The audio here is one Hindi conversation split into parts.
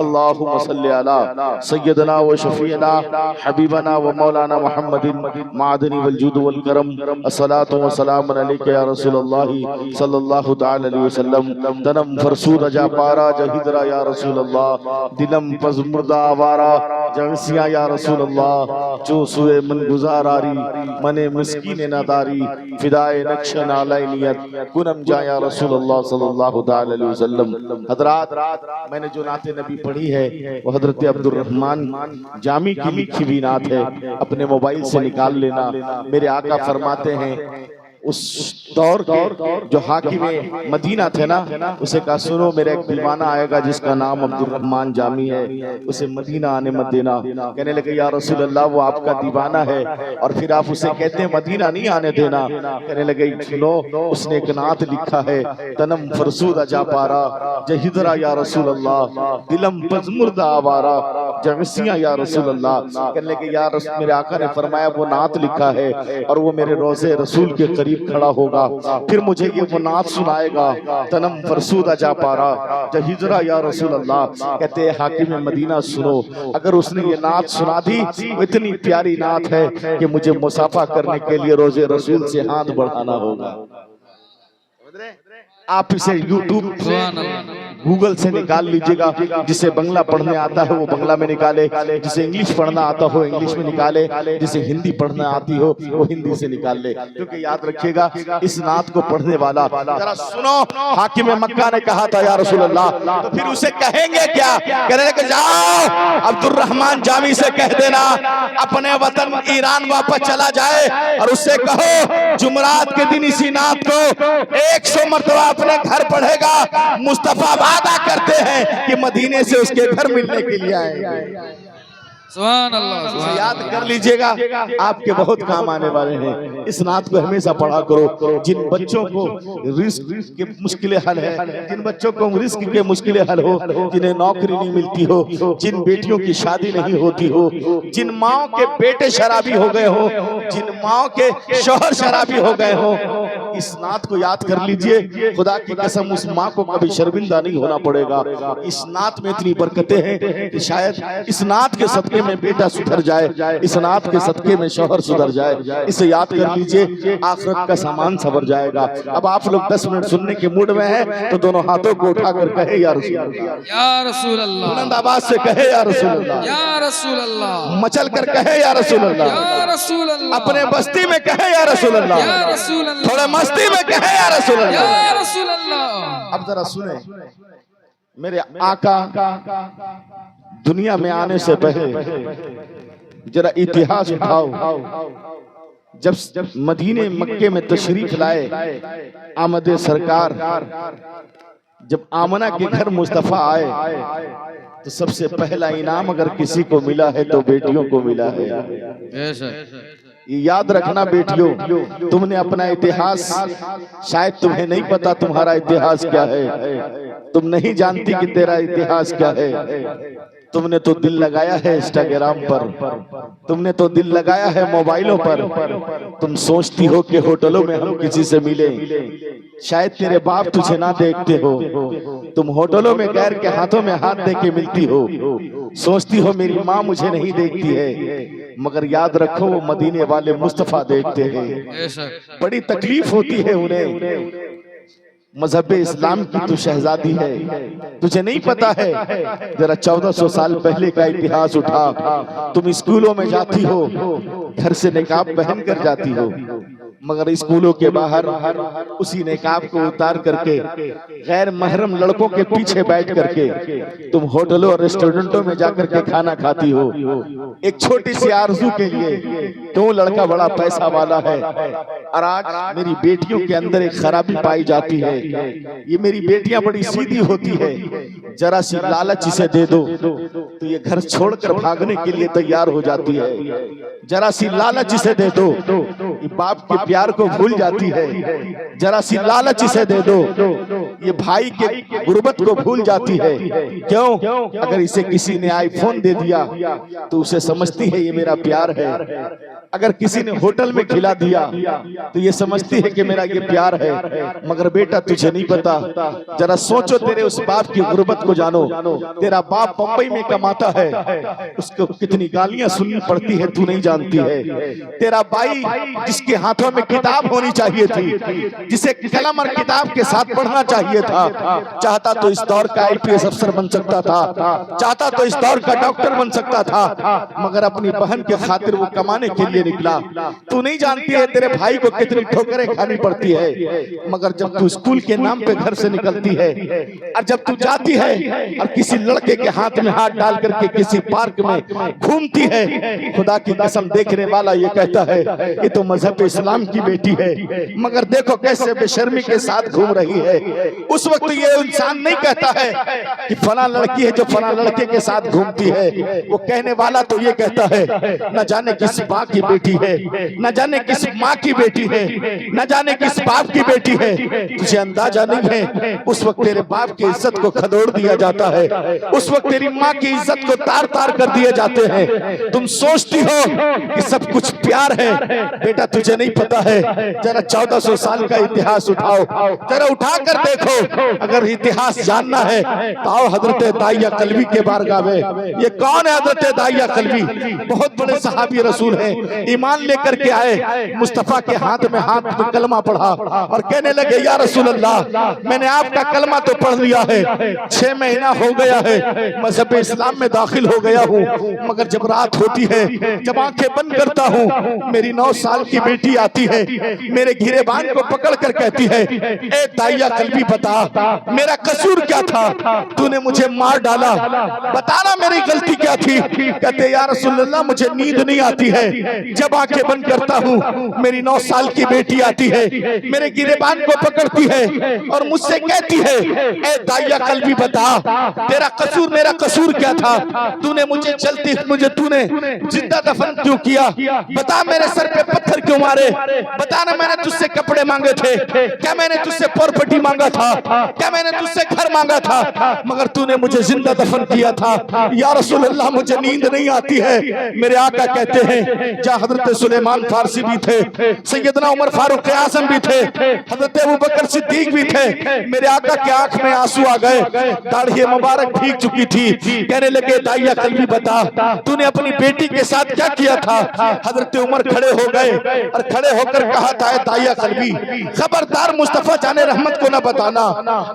अल्लाहुम्मा सल्ली अला सय्यदना व शफीना हबीबना व मौलाना मुहम्मदिन मादनी वल जुद वल करम अस्सलातु व सलाम अलैका या रसूलल्लाह सल्लल्लाहु तआला अलैहि वसल्लम तनम फरसूद अजा पारा जहिदरा या रसूलल्लाह दिलम पज़मुर्दा आवारा जंसिया या रसूलल्लाह जो सुए मन गुजारारी मने मिस्कीन नादारी फिदाए नक्श नालाई नियत कुनम जा या रसूलल्लाह सल्लल्लाहु तआला अलैहि वसल्लम। हजरात, मैंने जो नाते नबी पढ़ी है वो हजरत अब्दुर रहमान जामी की लिखी हुई नात है, अपने मोबाइल से निकाल लेना। मेरे आका फरमाते हैं उस दौर के जो हाकिम मदीना थे ना, उसे कहा सुनो मेरा एक दीवाना आएगा जिसका नाम अब्दुर रहमान जामी है, उसे मदीना आने मत देना। कहने लगे या रसूल अल्लाह वो आपका दीवाना है और फिर आप उसे कहते हैं मदीना नहीं आने देना। कहने लगे सुनो उसने एक नात लिखा है तनम फरसूद अजा पारा जहिदरा या रसूल अल्लाह दिलम पज़मुर्दा आवारा जगसिया या रसूल अल्लाह। कहने लगे या रसूल, मेरे आका ने फरमाया वो नात लिखा है और वो मेरे रोज़े रसूल के करीब खड़ा होगा, फिर मुझे ये वो नात सुनाएगा तनम फरसूद अजा पारा जहिदरा या रसूल अल्लाह। कहते हैं हाकिम मदीना सुनो, अगर उसने ये नात सुना दी वो इतनी प्यारी नात है कि मुझे मुसाफा करने के लिए रोजे रसूल से हाथ बढ़ाना होगा। आप इसे यूट्यूब से गूगल से निकाल लीजिएगा, जिसे बंगला पढ़ने आता है वो बंगला में निकाले, जिसे इंग्लिश पढ़ना आता हो इंग्लिश में निकाले, जिसे हिंदी पढ़ना आती हो वो हिंदी से निकाल ले। क्योंकि याद रखिएगा इस नात को पढ़ने वाला, जरा सुनो, हाकिम मक्का ने कहा था या रसूल अल्लाह, तो फिर उसे कहेंगे क्या? कहने लगे जाओ अब्दुर रहमान जामी से कह देना अपने वतन ईरान वापस चला जाए और उससे कहो जुमरात के दिन इसी नात को 100 मरतबा अपने घर पढ़ेगा। मुस्तफा वादा करते हैं कि मदीने से उसके घर मिलने के लिए आएंगे। सुभान अल्लाह, याद कर लीजिएगा, आपके बहुत काम आने वाले हैं। इस नात को हमेशा पढ़ा करो। जिन बच्चों को रिस्क के मुश्किलें हल है, जिन बच्चों को रिस्क के मुश्किलें हल हो, जिन्हें नौकरी नहीं मिलती हो, जिन बेटियों की शादी नहीं होती हो, जिन माओ के बेटे शराबी हो गए हो, जिन माओ के शौहर शराबी हो गए हो, इस नात को याद कर लीजिए। खुदा की कसम उस माँ को कभी शर्मिंदा नहीं होना पड़ेगा। इस नात में इतनी बरकतें हैं कि शायद इस नात के सदके में बेटा सुधर जाए, इस नात के सदके में शौहर सुधर जाए। इसे याद कर लीजिए, आखिरत का सामान सवर जाएगा। अब आप लोग 10 मिनट सुनने के मूड में हैं तो दोनों हाथों को उठाकर कहे या रसूल अल्लाह, या रसूल अल्लाह, बुलंद आवाज से कहे या रसूल अल्लाह, या रसूल अल्लाह, मचल कर कहे या रसूल अल्लाह, या रसूल अल्लाह, अपने बस्ती में कहे या रसूल अल्लाह, या रसूल अल्लाह, थोड़े मस्ती में कहे या रसूल अल्लाह, या रसूल अल्लाह। अब जरा सुने, मेरे आका दुनिया में आने से पहले जरा इतिहास उठाओ। जब मदीने मक्के में तशरीफ लाए आमदे सरकार, जब आमना के घर मुस्तफा आए तो सबसे पहला इनाम अगर किसी को मिला है तो बेटियों को मिला है। याद रखना बेटियों, तुमने अपना इतिहास, शायद तुम्हें नहीं पता तुम्हारा इतिहास क्या है, तुम नहीं जानती कि तेरा इतिहास क्या है। तुमने तो दिल लगाया है इंस्टाग्राम पर, तुमने तो दिल लगाया है मोबाइलों पर। तुम सोचती हो कि होटलों में हम किसी से मिले, शायद तेरे बाप तुझे ना देखते हो। तुम होटलों में गैर के हाथों में हाथ दे के मिलती हो, सोचती हो मेरी माँ मुझे नहीं देखती है, मगर याद रखो वो मदीने वाले मुस्तफा देखते हैं। बड़ी तकलीफ होती है उन्हें। मजहब इस्लाम की तू शहजादी है, तुझे नहीं पता है। जरा 1400 साल पहले का इतिहास उठा। तुम स्कूलों में जाती हो, घर से निकाब पहन कर जाती हो, मगर स्कूलों के बाहर उसी निकाब को उतार करके गैर महरम लड़कों के पीछे बैठ करके तुम होटलों और रेस्टोरेंटों में जाकर के खाना खाती हो, एक छोटी सी आरज़ू के लिए। क्यों? लड़का बड़ा पैसा वाला है। और आज मेरी बेटियों के अंदर एक खराबी पाई जाती है, ये मेरी बेटियां बड़ी सीधी होती है, जरा सी लालच इसे दे दो तो ये घर छोड़कर भागने के लिए तैयार हो जाती है। जरा सी लालच इसे दे दो, ये बाप के प्यार को भूल जाती है। जरा सी लालच इसे दे दो ये भाई के गुर्बत को भूल जाती है। क्यों? अगर इसे किसी ने आईफोन दे दिया तो उसे समझती है ये मेरा प्यार है। अगर किसी ने होटल में खिला दिया तो ये समझती है कि मेरा ये प्यार है। मगर बेटा तुझे नहीं पता, जरा सोचो, तेरे उस बाप की गुर्बत को जानो। तेरा बाप बंबई में कमाता है, उसको कितनी गालियां सुननी पड़ती है तू नहीं जानती है। तेरा भाई जिसके हाथों में किताब होनी चाहिए थी, जिसे कलम और किताब के साथ पढ़ना चाहिए था, चाहता तो इस दौर का आईपीएस अफसर बन सकता था, चाहता तो इस दौर का डॉक्टर बन सकता था, मगर अपनी बहन के खातिर वो कमाने के लिए निकला। तू नहीं जानती है तेरे भाई को कितनी ठोकरें खानी पड़ती है। मगर जब तू स्कूल के नाम पे घर से निकलती है और जब तू जाती है और किसी लड़के के हाथ में हाथ डाल करके किसी पार्क में घूमती है, खुदा की कसम देखने वाला ये कहता है ये तो मजहब इस्लाम की बेटी है, मगर देखो कैसे बेशर्मी के साथ घूम रही है। उस वक्त ये इंसान नहीं कहता है कि फला लड़की है जो फला लड़के के साथ घूमती है, वो कहने वाला तो ये कहता है न जाने किस माँ की बेटी है, न जाने किस माँ की बेटी है, न जाने किस बाप की बेटी है। तुझे अंदाजा नहीं है उस वक्त तेरे बाप की इज्जत को खदोड़ दिया जाता है, उस वक्त तेरी माँ की इज्जत को तार तार कर दिए जाते हैं। तुम सोचती हो कि सब कुछ प्यार है, बेटा तुझे नहीं पता है। जरा 1400 साल का इतिहास उठाओ, जरा उठा कर देखो। अगर इतिहास जानना है तो आओ हजरत दाइया कल्बी के बारगाह में। ये कौन है हजरत दाइया कल्बी? बहुत बड़े सहाबी रसूल हैं, ईमान लेकर के आए, मुस्तफा के हाथ में कलमा पढ़ा और कहने लगे या रसूल अल्लाह, मैंने आपका कलमा तो पढ़ लिया है, 6 महीना हो गया है, मजहब इस्लाम में दाखिल हो गया हूँ, मगर जब रात होती है, जब आंखें बंद करता हूँ, मेरी 9 साल की बेटी आती है, मेरे गिरेबान को पकड़ कर कहती है ए दाइया कल्बी बता मेरा कसूर क्या था, तूने मुझे मार डाला, बताना मेरी गलती क्या थी। कहते या रसूल अल्लाह मुझे नींद नहीं आती है, जब आंखें बंद करता हूँ मेरी 9 साल की बेटी आती है, मेरे गिरेबान को पकड़ती है और मुझसे कहती है ए दाइया कल्बी बता तेरा कसूर, मेरा कसूर क्या था, तूने मुझे तूने जिंदा दफन क्यों किया, बता मेरे सर पे पत्थर क्यों मारे, बता ना मैंने तुझसे कपड़े मांगे थे क्या, मैंने तुझसे प्रॉपर्टी मांगा था क्या, मैंने तुझसे घर मांगा था, मगर तूने मुझे जिंदा दफन किया था। या रसूल अल्लाह मुझे नींद नहीं आती है। मेरे आका कहते हैं जहाँ हजरत सुलेमान फारसी भी थे, सैयदना उमर फारूक आजम भी थे, हजरत अबू बकर सिद्दीक भी थे, मेरे आका के आंख में आंसू आ गए, दाढ़ी मुबारक भीग चुकी थी। कहने लगे दाइया कल्बी बता तूने अपनी बेटी के साथ क्या किया था। हजरत उमर खड़े हो गए और खड़े होकर कहा था दाइया कल्बी खबरदार मुस्तफा जाने रहमत को न बताना,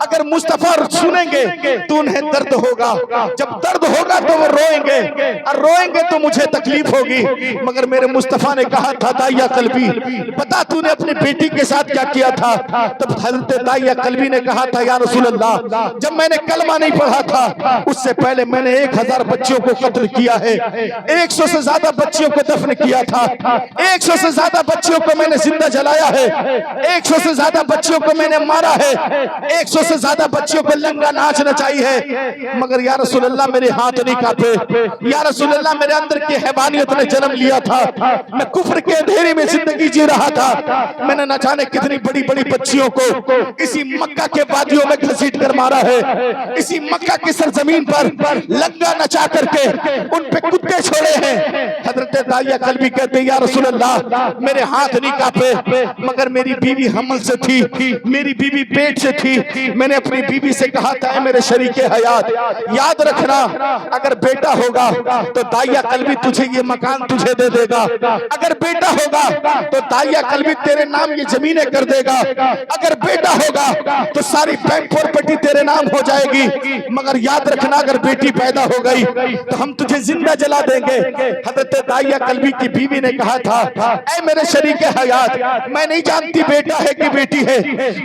अगर मुस्तफा सुनेंगे तो उन्हें दर्द होगा, जब दर्द होगा तो वो रोएंगे और रोएंगे तो मुझे तकलीफ होगी। मगर मेरे मुस्तफा ने कहा था दाइया कल्बी बता तूने अपनी बेटी के साथ क्या किया था। तब हजरत दाइया कल्बी ने कहा था या रसूल अल्लाह जब मैंने कलमा नहीं पढ़ा था उससे पहले मैंने 1000 बच्चियों को कत्ल किया है, 100 से ज्यादा बच्चियों को दफन किया था, 100 से ज्यादा बच्चियों को मैंने जिंदा जलाया है, 100 से ज्यादा बच्चियों को मैंने मारा है, 100 से ज्यादा बच्चियों को लंगा नाच नचाई है। मगर या रसूल अल्लाह मेरे हाथ नहीं कांपे, या रसूल अल्लाह मेरे अंदर की हैवानियत ने जन्म लिया था, मैं कुफ्र के अंधेरे में जिंदगी जी रहा था, मैंने न जाने कितनी बड़ी बड़ी बच्चियों को इसी मक्का के वादियों में घसीट कर मारा है, इसी मक्का की सरजमीन पर लंगा नचा करके उन पे कुत्ते छोड़े हैं। हजरत दाइया कल्बी कहते या रसूल अल्लाह मेरे हाथ नहीं कांपे, मगर मेरी बीवी हमल से थी, मेरी बीवी पेट से थी, मैंने अपनी बीवी से कहा था मेरे शरीके हयात याद रखना अगर बेटा होगा तो दाइया कल्बी तुझे ये मकान तुझे दे देगा, अगर बेटा होगा तो दाइया कल्बी तेरे नाम ये जमीनें कर देगा, अगर बेटा होगा तो सारी बैंक प्रॉपर्टी तेरे नाम हो जाएगी, मगर याद रखना अगर बेटी पैदा हो गई तो हम तुझे जिंदा जला देंगे। हजरत दाइया कल्बी की बीवी ने कहा था ऐ मेरे शरीके हयात मैं नहीं जानती बेटा है कि बेटी है,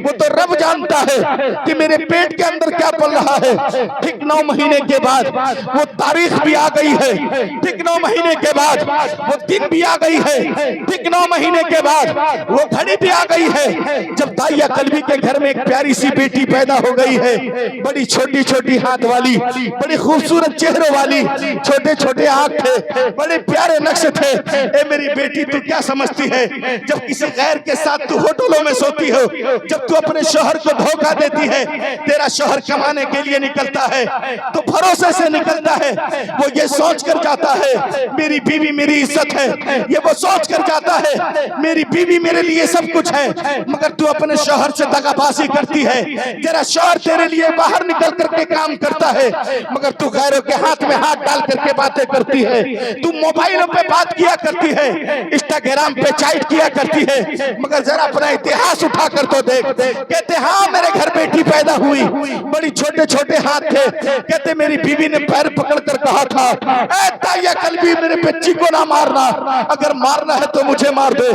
वो तो रब जानता है कि मेरे पेट के अंदर क्या पल रहा है। ठीक 9 महीने के बाद वो तारीख भी आ गई है, ठीक 9 महीने के बाद वो दिन भी आ गई है, ठीक 9 महीने के बाद वो घड़ी भी आ गई है जब दाइया कल्बी के घर में एक प्यारी सी बेटी पैदा हो गई है, बड़ी छोटी छोटी हाथ वाली, बड़ी खूबसूरत चेहरों वाली, छोटे छोटे आंख थे, बड़े प्यारे नक्श थे। ए मेरी बेटी तू क्या समझती है जब किसी गैर के साथ तू होटलों में सोती हो, जब तू अपने शोहर को धोखा देती है। तेरा शौहर कमाने के लिए निकलता है तो भरोसे से निकलता है, वो ये सोच कर जाता है मेरी बीवी मेरी इज्जत है, ये वो सोच कर जाता है मेरी बीवी मेरे लिए सब कुछ है, मगर तू अपने शौहर से दगाबाजी करती है। तेरा शौहर तेरे लिए बाहर निकल करके काम करता है, मगर तू गैरों के हाथ में हाथ डाल करके बातें करती है। तू मोबाइलों पे बात किया करती है, इंस्टाग्राम पे चैट किया करती है, मगर जरा अपना इतिहास उठा कर तो देख। कहते हाँ मेरे घर बेटी पैदा हुई, बड़ी छोटे छोटे हाथ थे। कहते मेरी बीवी ने पैर पकड़ कर कहा था ऐ ताया कल भी मेरे बच्ची को ना मारना, अगर मारना है तो मुझे मार दे।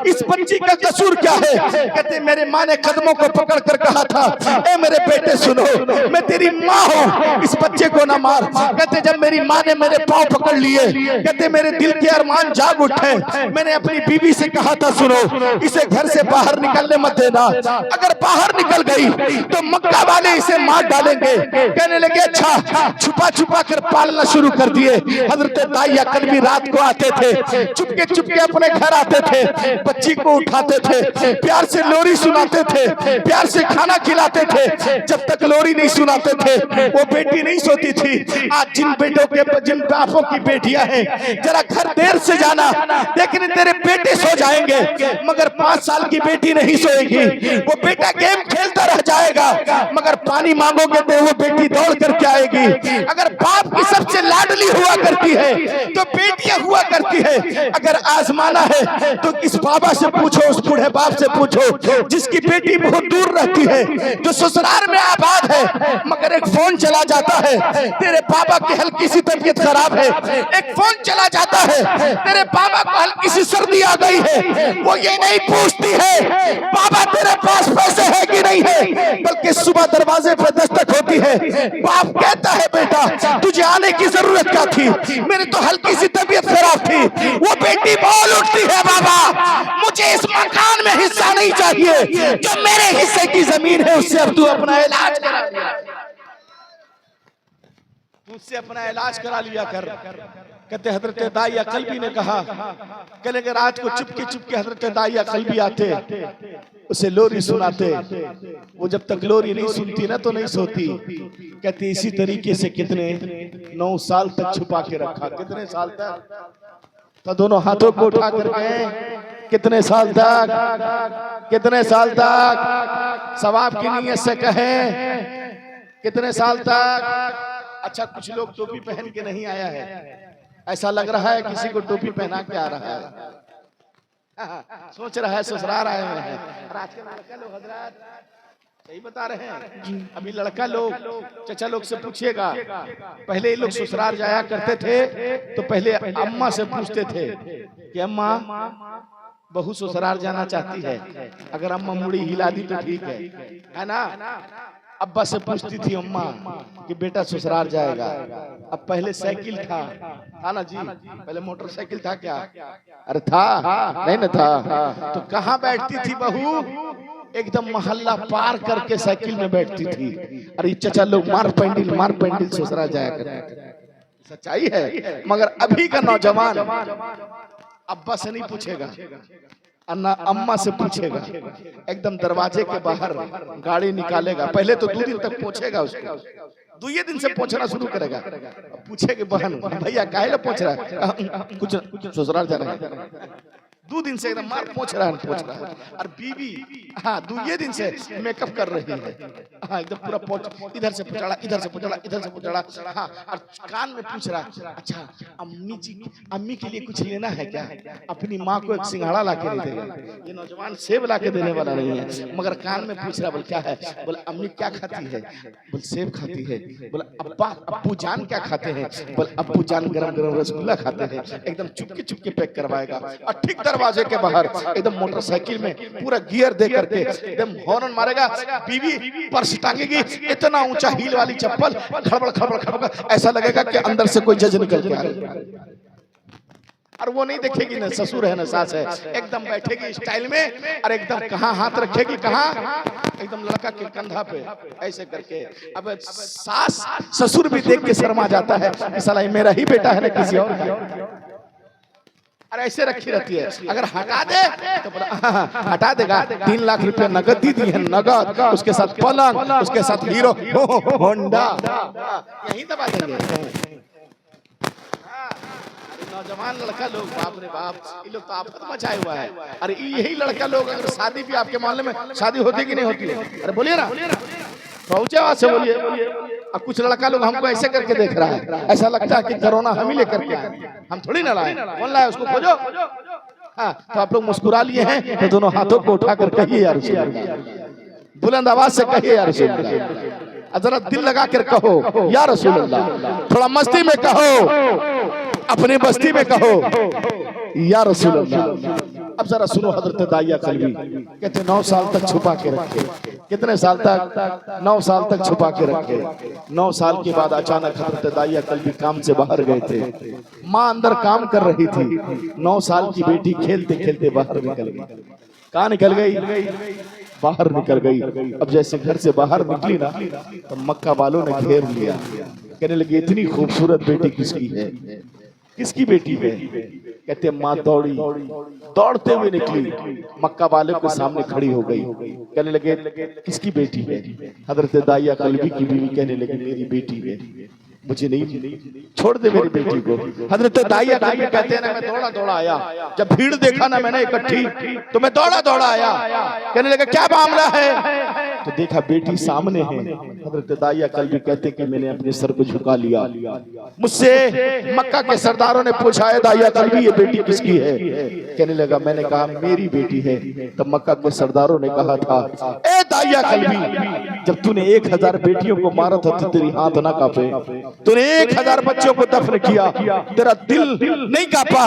इस बच्ची का कसूर क्या है? कहते मेरे माँ ने कदमों को पकड़ कर कहा था ए मेरे बेटे सुनो, मैं तेरी माँ हूँ, इस बच्चे को ना मार। कहते जब मेरी माँ ने मेरे पाँव पकड़ लिए, कहते मेरे दिल के अरमान जाग उठे। मैंने अपनी बीवी से कहा था सुनो इसे घर से बाहर निकलने मत देना, अगर बाहर निकल गई तो मक्का वाले इसे मार डालेंगे। कहने लगे अच्छा, छुपा छुपा कर पालना शुरू कर दिए। हजरत ताया कल्बी रात को आते थे, चुपके चुपके अपने घर आते थे, बच्ची को उठाते थे, प्यार से लोरी सुनाते थे, प्यार से खाना खिलाते थे। जब तक लोरी नहीं सुनाते थे वो बेटी नहीं सोती थी। आज जिन बेटों के जिन बापों की बेटियां हैं, जरा घर देर से जाना, लेकिन तेरे बेटे सो जाएंगे मगर 5 साल की बेटी नहीं सोएगी। वो बेटा गेम खेलता रह जाएगा मगर पानी मांगोगे तो वो बेटी दौड़ करके आएगी। अगर बाप की सबसे लाडली हुआ करती है तो बेटियां हुआ करती है। अगर आजमाना है तो इस बाबा से पूछो, उस बूढ़े बाप से पूछो जिसकी बेटी बहुत दूर रहती है, जो ससुराल में आबाद है, मगर एक फोन चला जाता है तेरे बाबा की हल्की सी तबीयत खराब है, एक फोन चला जाता है तेरे बाबा को हल्की सी सर्दी आ गई है, वो ये नहीं पूछती है बाबा तेरे पास पैसे है कि नहीं है, बल्कि सुबह दरवाजे पर दस्तक होती है। बाप कहता है बेटा तुझे आने की जरूरत क्या थी, मेरी तो हल्की सी तबीयत खराब थी। वो बेटी बोल उठती है बाबा मुझे इस मकान में हिस्सा नहीं चाहिए, जो मेरे हिस्से की जमीन है उससे अब तू अपना इलाज करा लिया, उससे अपना इलाज करा लिया कर। कहते हजरत दाइया कल्बी ने कहा, कहने के रात को चुपके चुपके हजरत दाइया कल्बी आते, उसे लोरी सुनाते। वो जब तक लोरी नहीं सुनती ना तो नहीं सोती। कहते इसी तरीके से कितने 9 साल तक छुपा के रखा। कितने साल तक? तो दोनों हाथों को उठा करके कितने साल तक? कितने साल तक? सवाब की नीयत से कहें कितने साल तक? अच्छा कुछ लोग टोपी पहन के नहीं आया है, ऐसा लग रहा है किसी को टोपी पहना के आ रहा है, सोच रहा है ससुराल आए हुए हैं। आज के लड़का लोग हजरात सही बता रहे हैं, अभी लड़का लोग चचा लोग से पूछिएगा, पहले ये लोग ससुराल जाया करते थे तो पहले अम्मा से पूछते थे कि अम्मा बहू ससुराल जाना चाहती है, अगर अम्मा मुड़ी हिला दी तो ठीक है ना। अब्बा से पूछती थी अम्मा कि बेटा ससुराल जाएगा। अब पहले साइकिल था ना जी, पहले मोटरसाइकिल था क्या? अरे था नहीं ना था, तो कहाँ बैठती थी बहू? एकदम मोहल्ला पार करके साइकिल में बैठती थी। अरे चचा लोग मार पैंडल ससुराल जाया करते थे, सच्चाई है। मगर अभी का नौजवान अब्बा से नहीं पूछेगा, अन्ना अम्मा से पूछेगा, एकदम दरवाजे के बाहर गाड़ी निकालेगा। पहले तो 2 दिन तक पूछेगा, उसको 2 दिन से पूछना शुरू करेगा। पूछेगी बहन भैया काहे ला पूछ रहा है? कुछ ससुराल जा रहा है। 2 दिन से एकदम मार पूछ रहा है। और बीवी हाँ 2 दिन से मेकअप कर रही है, हाँ एकदम पूरा पोछ, इधर से पूछड़ा इधर से पूछड़ा इधर से पूछड़ा, हाँ और कान में पूछ रहा अच्छा अम्मी के लिए कुछ लेना है क्या? अपनी माँ को एक सिंघाड़ा ला के नहीं देगा, ये नौजवान सेब ला के देने वाला नहीं है, मगर कान में पूछ रहा बोल क्या है? बोले अम्मी क्या खाती है? बोल सेब खाती है। बोला अब्बू जान क्या खाते हैं? बोल अब्बू जान गरम गरम रसगुल्ला खाते हैं। एकदम चुपके चुपके पैक करवाएगा और ठीक दरवाजे के बाहर एकदम मोटरसाइकिल में पूरा गियर दे करके एकदम हॉर्न मारेगा। बीवी पर्स टांगेगी, इतना ऊंचा हील वाली चप्पल, खड़बड़ खड़बड़ खड़बड़, ऐसा लगेगा कि अंदर से कोई जज निकल के आ रहा है। और वो नहीं देखेगी ना ससुर है ना सास है, एकदम बैठेगी स्टाइल में और एकदम कहाँ हाथ रखेगी, कहाँ एकदम लड़का के कंधा पे ऐसे करके। अब सास ससुर भी देख के शर्मा जाता है कि साला ये मेरा ही बेटा है ना किसी और का। और ऐसे रखी रहती है, अगर हटा दे तो हटा देगा। 3 लाख रुपया नगद दी है, नगद, उसके साथ पलंग, उसके साथ हीरो होंडा, यही दबा देंगे। नौजवान लड़का लोग, बाप रे बाप, ये लोग तो आफत मचाए हुआ है। अरे यही लड़का लोग, अगर शादी भी आपके मोहल्ले में शादी होती कि नहीं होती है? अरे बोलिए ना, ऊंचे आवाज से बोलिए। अब कुछ लड़का लोग हमको ऐसे करके देख रहा है, ऐसा लगता है कि कोरोना हम ही लेकर के आए, हम थोड़ी ना लाए। कौन लाए उसको खोजो। हाँ, तो आप लोग मुस्कुरा लिए हैं तो दोनों हाथों को उठाकर कहिए यार, बुलंद आवाज से कहिए यार, जरा दिल लगा कर कहो या रसूल अल्लाह। थोड़ा मस्ती में कहो, अपनी बस्ती में कहो या रसूल अल्लाह। अब जरा सुनो हजरत दाइया कल्बी कहते 9 साल तक छुपा के रखे। कितने साल तक? 9 साल तक छुपा के रखे। 9 साल के बाद अचानक हजरत दाइया कल्बी काम से बाहर गए थे। माँ अंदर काम कर रही थी। 9 साल की बेटी खेलते खेलते बाहर निकल गई। कहाँ निकल गई? बाहर निकल गई। अब जैसे घर से बाहर निकली ना, तो मक्का वालों ने घेर लिया। कहने लगे इतनी खूबसूरत बेटी किसकी है? किसकी बेटी है? कहते माँ दौड़ी, दौड़ते हुए निकली, मक्का वाले के सामने खड़ी हो गई। कहने लगे किसकी बेटी है? हजरत दाइया कल्बी की बीवी कहने लगी मेरी बेटी है, मुझे नहीं, छोड़ दे मेरी बेटी को। हजरत दाइया कल्बी कहते हैं ना, मैं दौड़ा दौड़ा आया, जब भीड़ देखा ना मैंने इकट्ठी, तो मैं दौड़ा दौड़ा आया। कहने लगा क्या मामला है? तो देखा बेटी सामने है। हजरत दाइया कल्बी कहते कि मैंने अपने सर को झुका लिया। मुझसे मक्का के सरदारों ने पूछा है दाइया कल्बी ये बेटी किसकी है? कहने लगा मैंने कहा मेरी बेटी है। तब मक्का के सरदारों ने कहा था ए दाइया कल्बी, जब तूने 1000 बेटियों को मारा था तो तेरी हाथ ना कांपे? तूने 1000 बच्चों को दफन किया, तेरा दिल नहीं कांपा,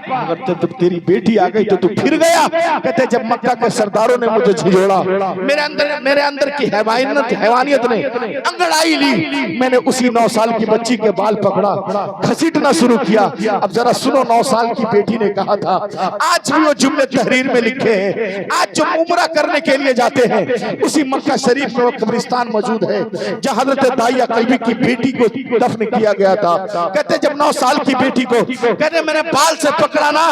मगर जब तेरी बेटी आ गई तो तू फिर गया। कहते जब मक्का के सरदारों ने मुझे झिझोड़ा, मेरे अंदर की हैवानियत ने अंगड़ाई ली, मैंने उसी 9 साल की बच्ची के बाल पकड़ा, घसीटना शुरू किया। अब जरा सुनो, 9 साल की बेटी ने कहा था, आज भी वो जुमले तहरीर में लिखे हैं, आज जो उम्रा करने के लिए जाते हैं उसी मक्का शरीफ में वो कब्रिस्तान मौजूद है जहां हजरत दाइया कल्बी की बेटी को दफन किया गया था। कहते जब 9 साल की बेटी को कहते मैंने बाल से पकड़ा ना,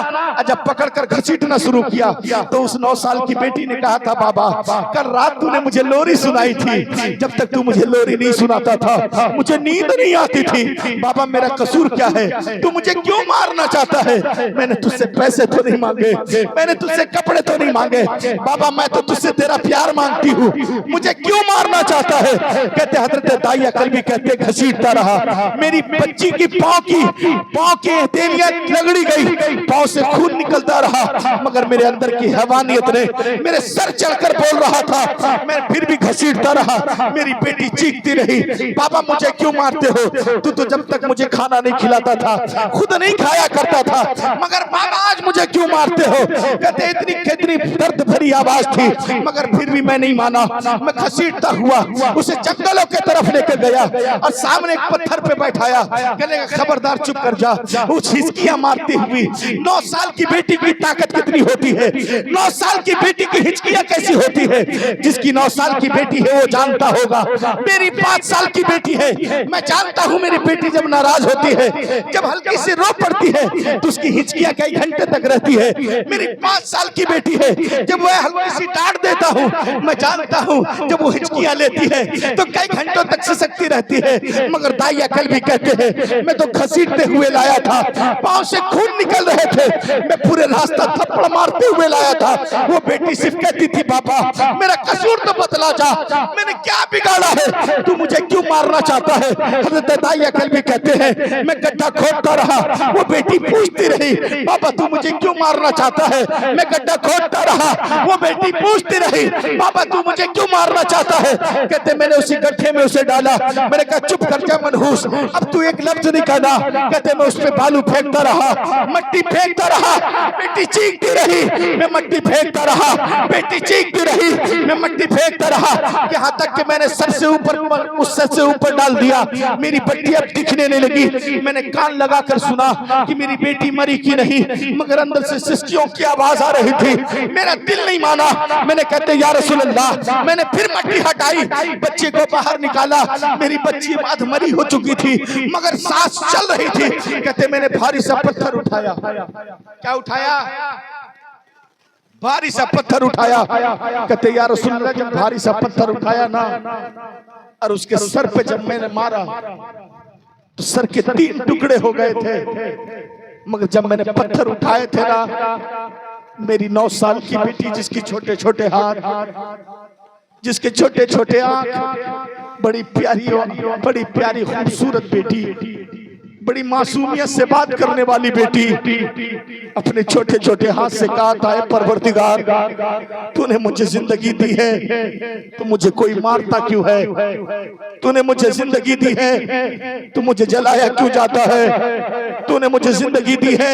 जब पकड़कर घसीटना शुरू किया तो उस 9 साल की बेटी ने कहा था बाबा कल रात तूने मुझे लोरी सुनाई थी, जब तक तू मुझे लोरी नहीं सुनाता था मुझे नींद नहीं आती थी। बाबा मेरा कसूर क्या है? तू मुझे क्यों मारना चाहता है? मैंने तुझसे पैसे तो नहीं मांगे, मैंने तुझसे कपड़े तो नहीं मांगे बाबा, मैं तो तुझसे तेरा प्यार मांगती हूँ, मुझे क्यों मारना चाहता है? कहते हजरत दाइया कल्बी कहते घसीटता रहा, मेरी बच्ची की पाँव की हथेलियां रगड़ी गई, पाँव से खून निकलता रहा, मगर मेरे अंदर की हैवानियत ने मेरे सर चढ़कर बोल रहा था, मैं फिर भी घसीटता रहा। मेरी बेटी चीखती रही बाबा मुझे क्यों मारते हो? तू तो जब तक मुझे खाना नहीं खिलाता था खुद नहीं खाया करता था, मगर बाबा आज मुझे क्यों मारते हो? कहते इतनी दर्द भरी आवाज थी मगर फिर भी मैं नहीं माना। मैं घसीटता हुआ उसे जंगलों के तरफ लेकर गया और सामने एक पत्थर पे बैठाया। कहने खबरदार चुप कर जा। वो हिचकियां मारती हुई, 9 साल की बेटी की ताकत कितनी होती है, 9 साल की बेटी की हिचकियां कैसी होती है? जिसकी 9 साल की बेटी है वो जानता होगा। मेरी 5 साल की बेटी है, मैं जानता हूँ मेरी बेटी जब नाराज होती है, जब हल्की सी रो पड़ती है तो उसकी हिचकियां कई घंटे तक रहती है। मेरी 5 साल की बेटी है, जब वह हल्की सी डांट देता हूँ मैं जानता हूँ जब वो हिचकियां लेती है तो कई घंटों तक सिसकती रहती है। मगर दाइया कल्बी कहते हैं मैं तो घसीटते हुए लाया था, पांव से खून निकल रहे थे, मैं पूरे रास्ता थप्पड़ मारते हुए लाया था। वो बेटी सिर्फ कहती थी बाबा मेरा कसूर तो बतला जा, मैंने क्या बिगाड़ा है? तू मुझे क्यों मारना चाहता है? हजरत दाइया कल्बी कहते हैं मैं गड्ढा खोदता रहा, वो बेटी पूछती रही बाबा तू मुझे क्यों मारना चाहता है? मैं गड्ढा खोदता रहा, वो बेटी पूछती रही बाबा तू मुझे क्यों मारना चाहता है? कहते मैंने उसी गड्ढे में उसे डाला। मैंने कहा चुप कर जा मनहूस, अब तू एक लफ्ज नहीं कहना। कहते मैं उस पे बालू फेंकता रहा, मट्टी फेंकता रहा, बेटी चीखती रही, मैं मट्टी फेंकता रहा, बेटी चीखती रही, मैं मट्टी फेंकता रहा, यहाँ तक कि मैंने सबसे ऊपर उस सर से ऊपर डाल दिया। मेरी बट्टी अब दिखने नहीं लगी। मैंने कान लगाकर सुना कि मेरी बेटी मरी की नहीं, मगर अंदर से सिसकियों की आवाज आ रही थी। मेरा दिल नहीं माना। मैंने कहते या रसूल अल्लाह, मैंने फिर मट्टी हटाई, बच्चे को बाहर निकाला। मेरी बच्ची अधमरी हो चुकी थी मगर सांस चल रही थी, कहते मैंने भारी सा पत्थर उठाया। क्या उठाया? भारी सा पत्थर उठाया। कहते या रसूल अल्लाह, जब भारी सा पत्थर उठाया ना और उसके सर पे जब मैंने मारा तो सर के 3 टुकड़े हो गए थे। मगर जब मैंने पत्थर उठाए थे ना, मेरी 9 साल की बेटी, जिसकी छोटे छोटे हाथ, जिसके छोटे छोटे आंख, बड़ी प्यारी खूबसूरत बेटी, बड़ी मासूमियत से बात करने वाली बेटी, अपने छोटे छोटे हाथ से कहा था, परवरदिगार तूने मुझे जिंदगी दी है तो मुझे कोई मारता क्यों है? तूने मुझे जिंदगी दी है तो मुझे जलाया क्यों जाता है? तूने मुझे जिंदगी दी है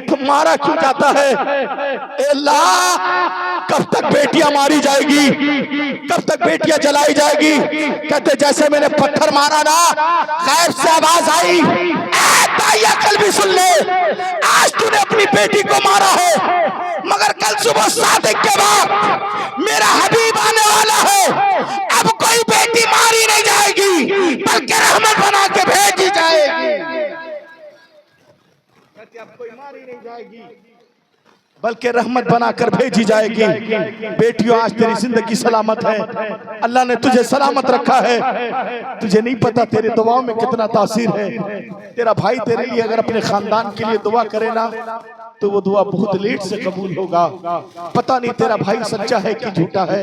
तो मारा क्यों जाता है? अल्लाह, कब तक बेटियां मारी जाएगी? कब तक बेटियां जलाई जाएगी? कहते जैसे मैंने पत्थर मारा ना, गैब से आवाज आई, कल भी सुन ले, आज तूने अपनी बेटी को मारा है, मगर कल सुबह सादिक के बाद मेरा हबीब आने वाला है। अब कोई बेटी मारी नहीं जाएगी, बल्कि रहमत बना के भेजी जाएगी। अब कोई मारी नहीं जाएगी, बल्कि रहमत बनाकर भेजी जाएगी। बेटियों, आज तेरी जिंदगी सलामत है, अल्लाह ने तुझे सलामत रखा है। तुझे नहीं पता तेरी दुआओं में कितना तासीर है। तेरा भाई तेरे लिए अगर अपने खानदान के लिए दुआ करे ना, तो वो दुआ बहुत लेट से कबूल होगा। पता नहीं तेरा भाई सच्चा है कि झूठा है,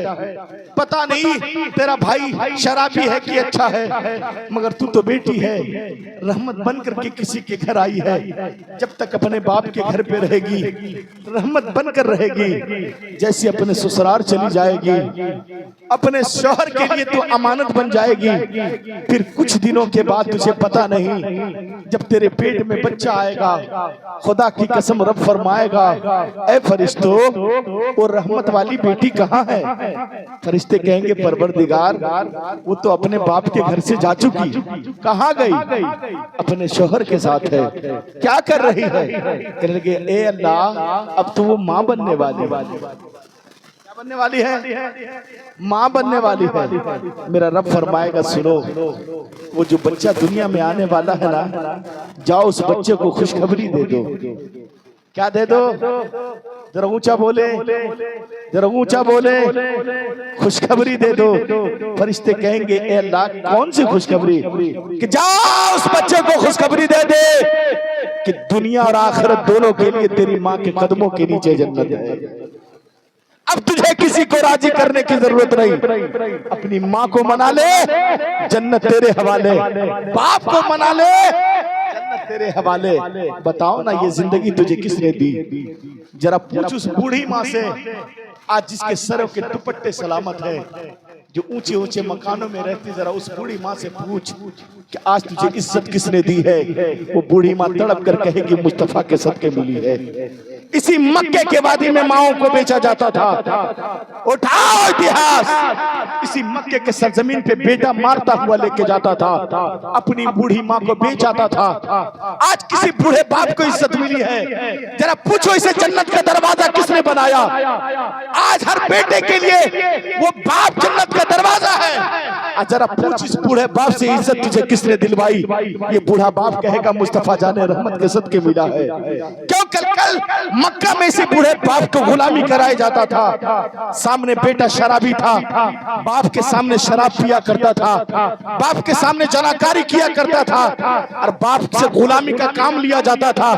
पता नहीं तेरा भाई शराबी है कि अच्छा है, मगर तू तो बेटी है, रहमत बन करके किसी के घर आई है। जब तक अपने बाप के घर पे रहेगी, रहमत बनकर रहेगी। जैसे अपने ससुराल चली जाएगी, अपने शौहर के लिए तो अमानत बन जाएगी। फिर कुछ दिनों के बाद तुझे पता नहीं, जब तेरे पेट में बच्चा आएगा, खुदा की कसम रब फरमाएगा, ऐ फरिश्तों, वो रहमत वाली बेटी कहाँ है? फरिश्ते कहेंगे, परवरदिगार वो तो अपने बाप के घर से जा चुकी। कहाँ गई? अपने शौहर के साथ है। क्या कर रही है? कहने लगे, ए अल्लाह, अब तो वो माँ बनने वाली। क्या बनने वाली है? माँ बनने वाली है। मेरा रब फरमाएगा, सुनो, वो जो बच्चा दुनिया में आने वाला है ना, जाओ उस बच्चे को खुशखबरी दे दो। क्या दे दो? जरा ऊंचा बोले, जरा ऊंचा बोले, खुशखबरी दे दो। फरिश्ते कहेंगे, ए अल्लाह, कौन सी खुशखबरी? कि जाओ उस बच्चे को खुशखबरी दे दे कि दुनिया और आखिरत दोनों के लिए तेरी माँ के कदमों के नीचे जन्नत है। अब तुझे किसी को राजी करने की जरूरत नहीं, अपनी माँ को मना ले, जन्नत तेरे हवाले। बाप को मना ले, जन्नत तेरे हवाले। बताओ ना, ये जिंदगी तुझे किसने दी? जरा पूछ उस बूढ़ी माँ से, आज जिसके सरों के दुपट्टे सलामत है, जो ऊंचे ऊंचे मकानों में रहती, जरा उस बूढ़ी माँ से पूछ कि आज तुझे इज्जत किसने दी है? वो बूढ़ी माँ तड़प कर कहेगी, मुस्तफा के सदके मिली है। इसी मक्के के वादी में माओं को बेचा जाता था। उठाओ इतिहास, इसी मक्के के सरजमीन पे बेटा मारता हुआ लेके जाता था, अपनी बूढ़ी माँ को बेच जाता था। आज किसी बूढ़े बाप को इज्जत मिली है। जरा पूछो, इसे जन्नत का दरवाजा किसने बनाया? आज हर बेटे के लिए वो बाप जन्नत का दरवाजा है। जरा पूछ, इस बूढ़े बाप से इज्जत तुझे किसने दिलवाई? ये बूढ़ा बाप कहेगा, मुस्तफा जाने रहमत के सदके मिला है। क्यों? कल मक्का में इसी बूढ़े बाप को गुलामी कराया जाता था। सामने बेटा शराबी था, बाप के सामने शराब पिया करता था, बाप के सामने जनाकारी किया करता था, और बाप से गुलामी का काम लिया जाता था।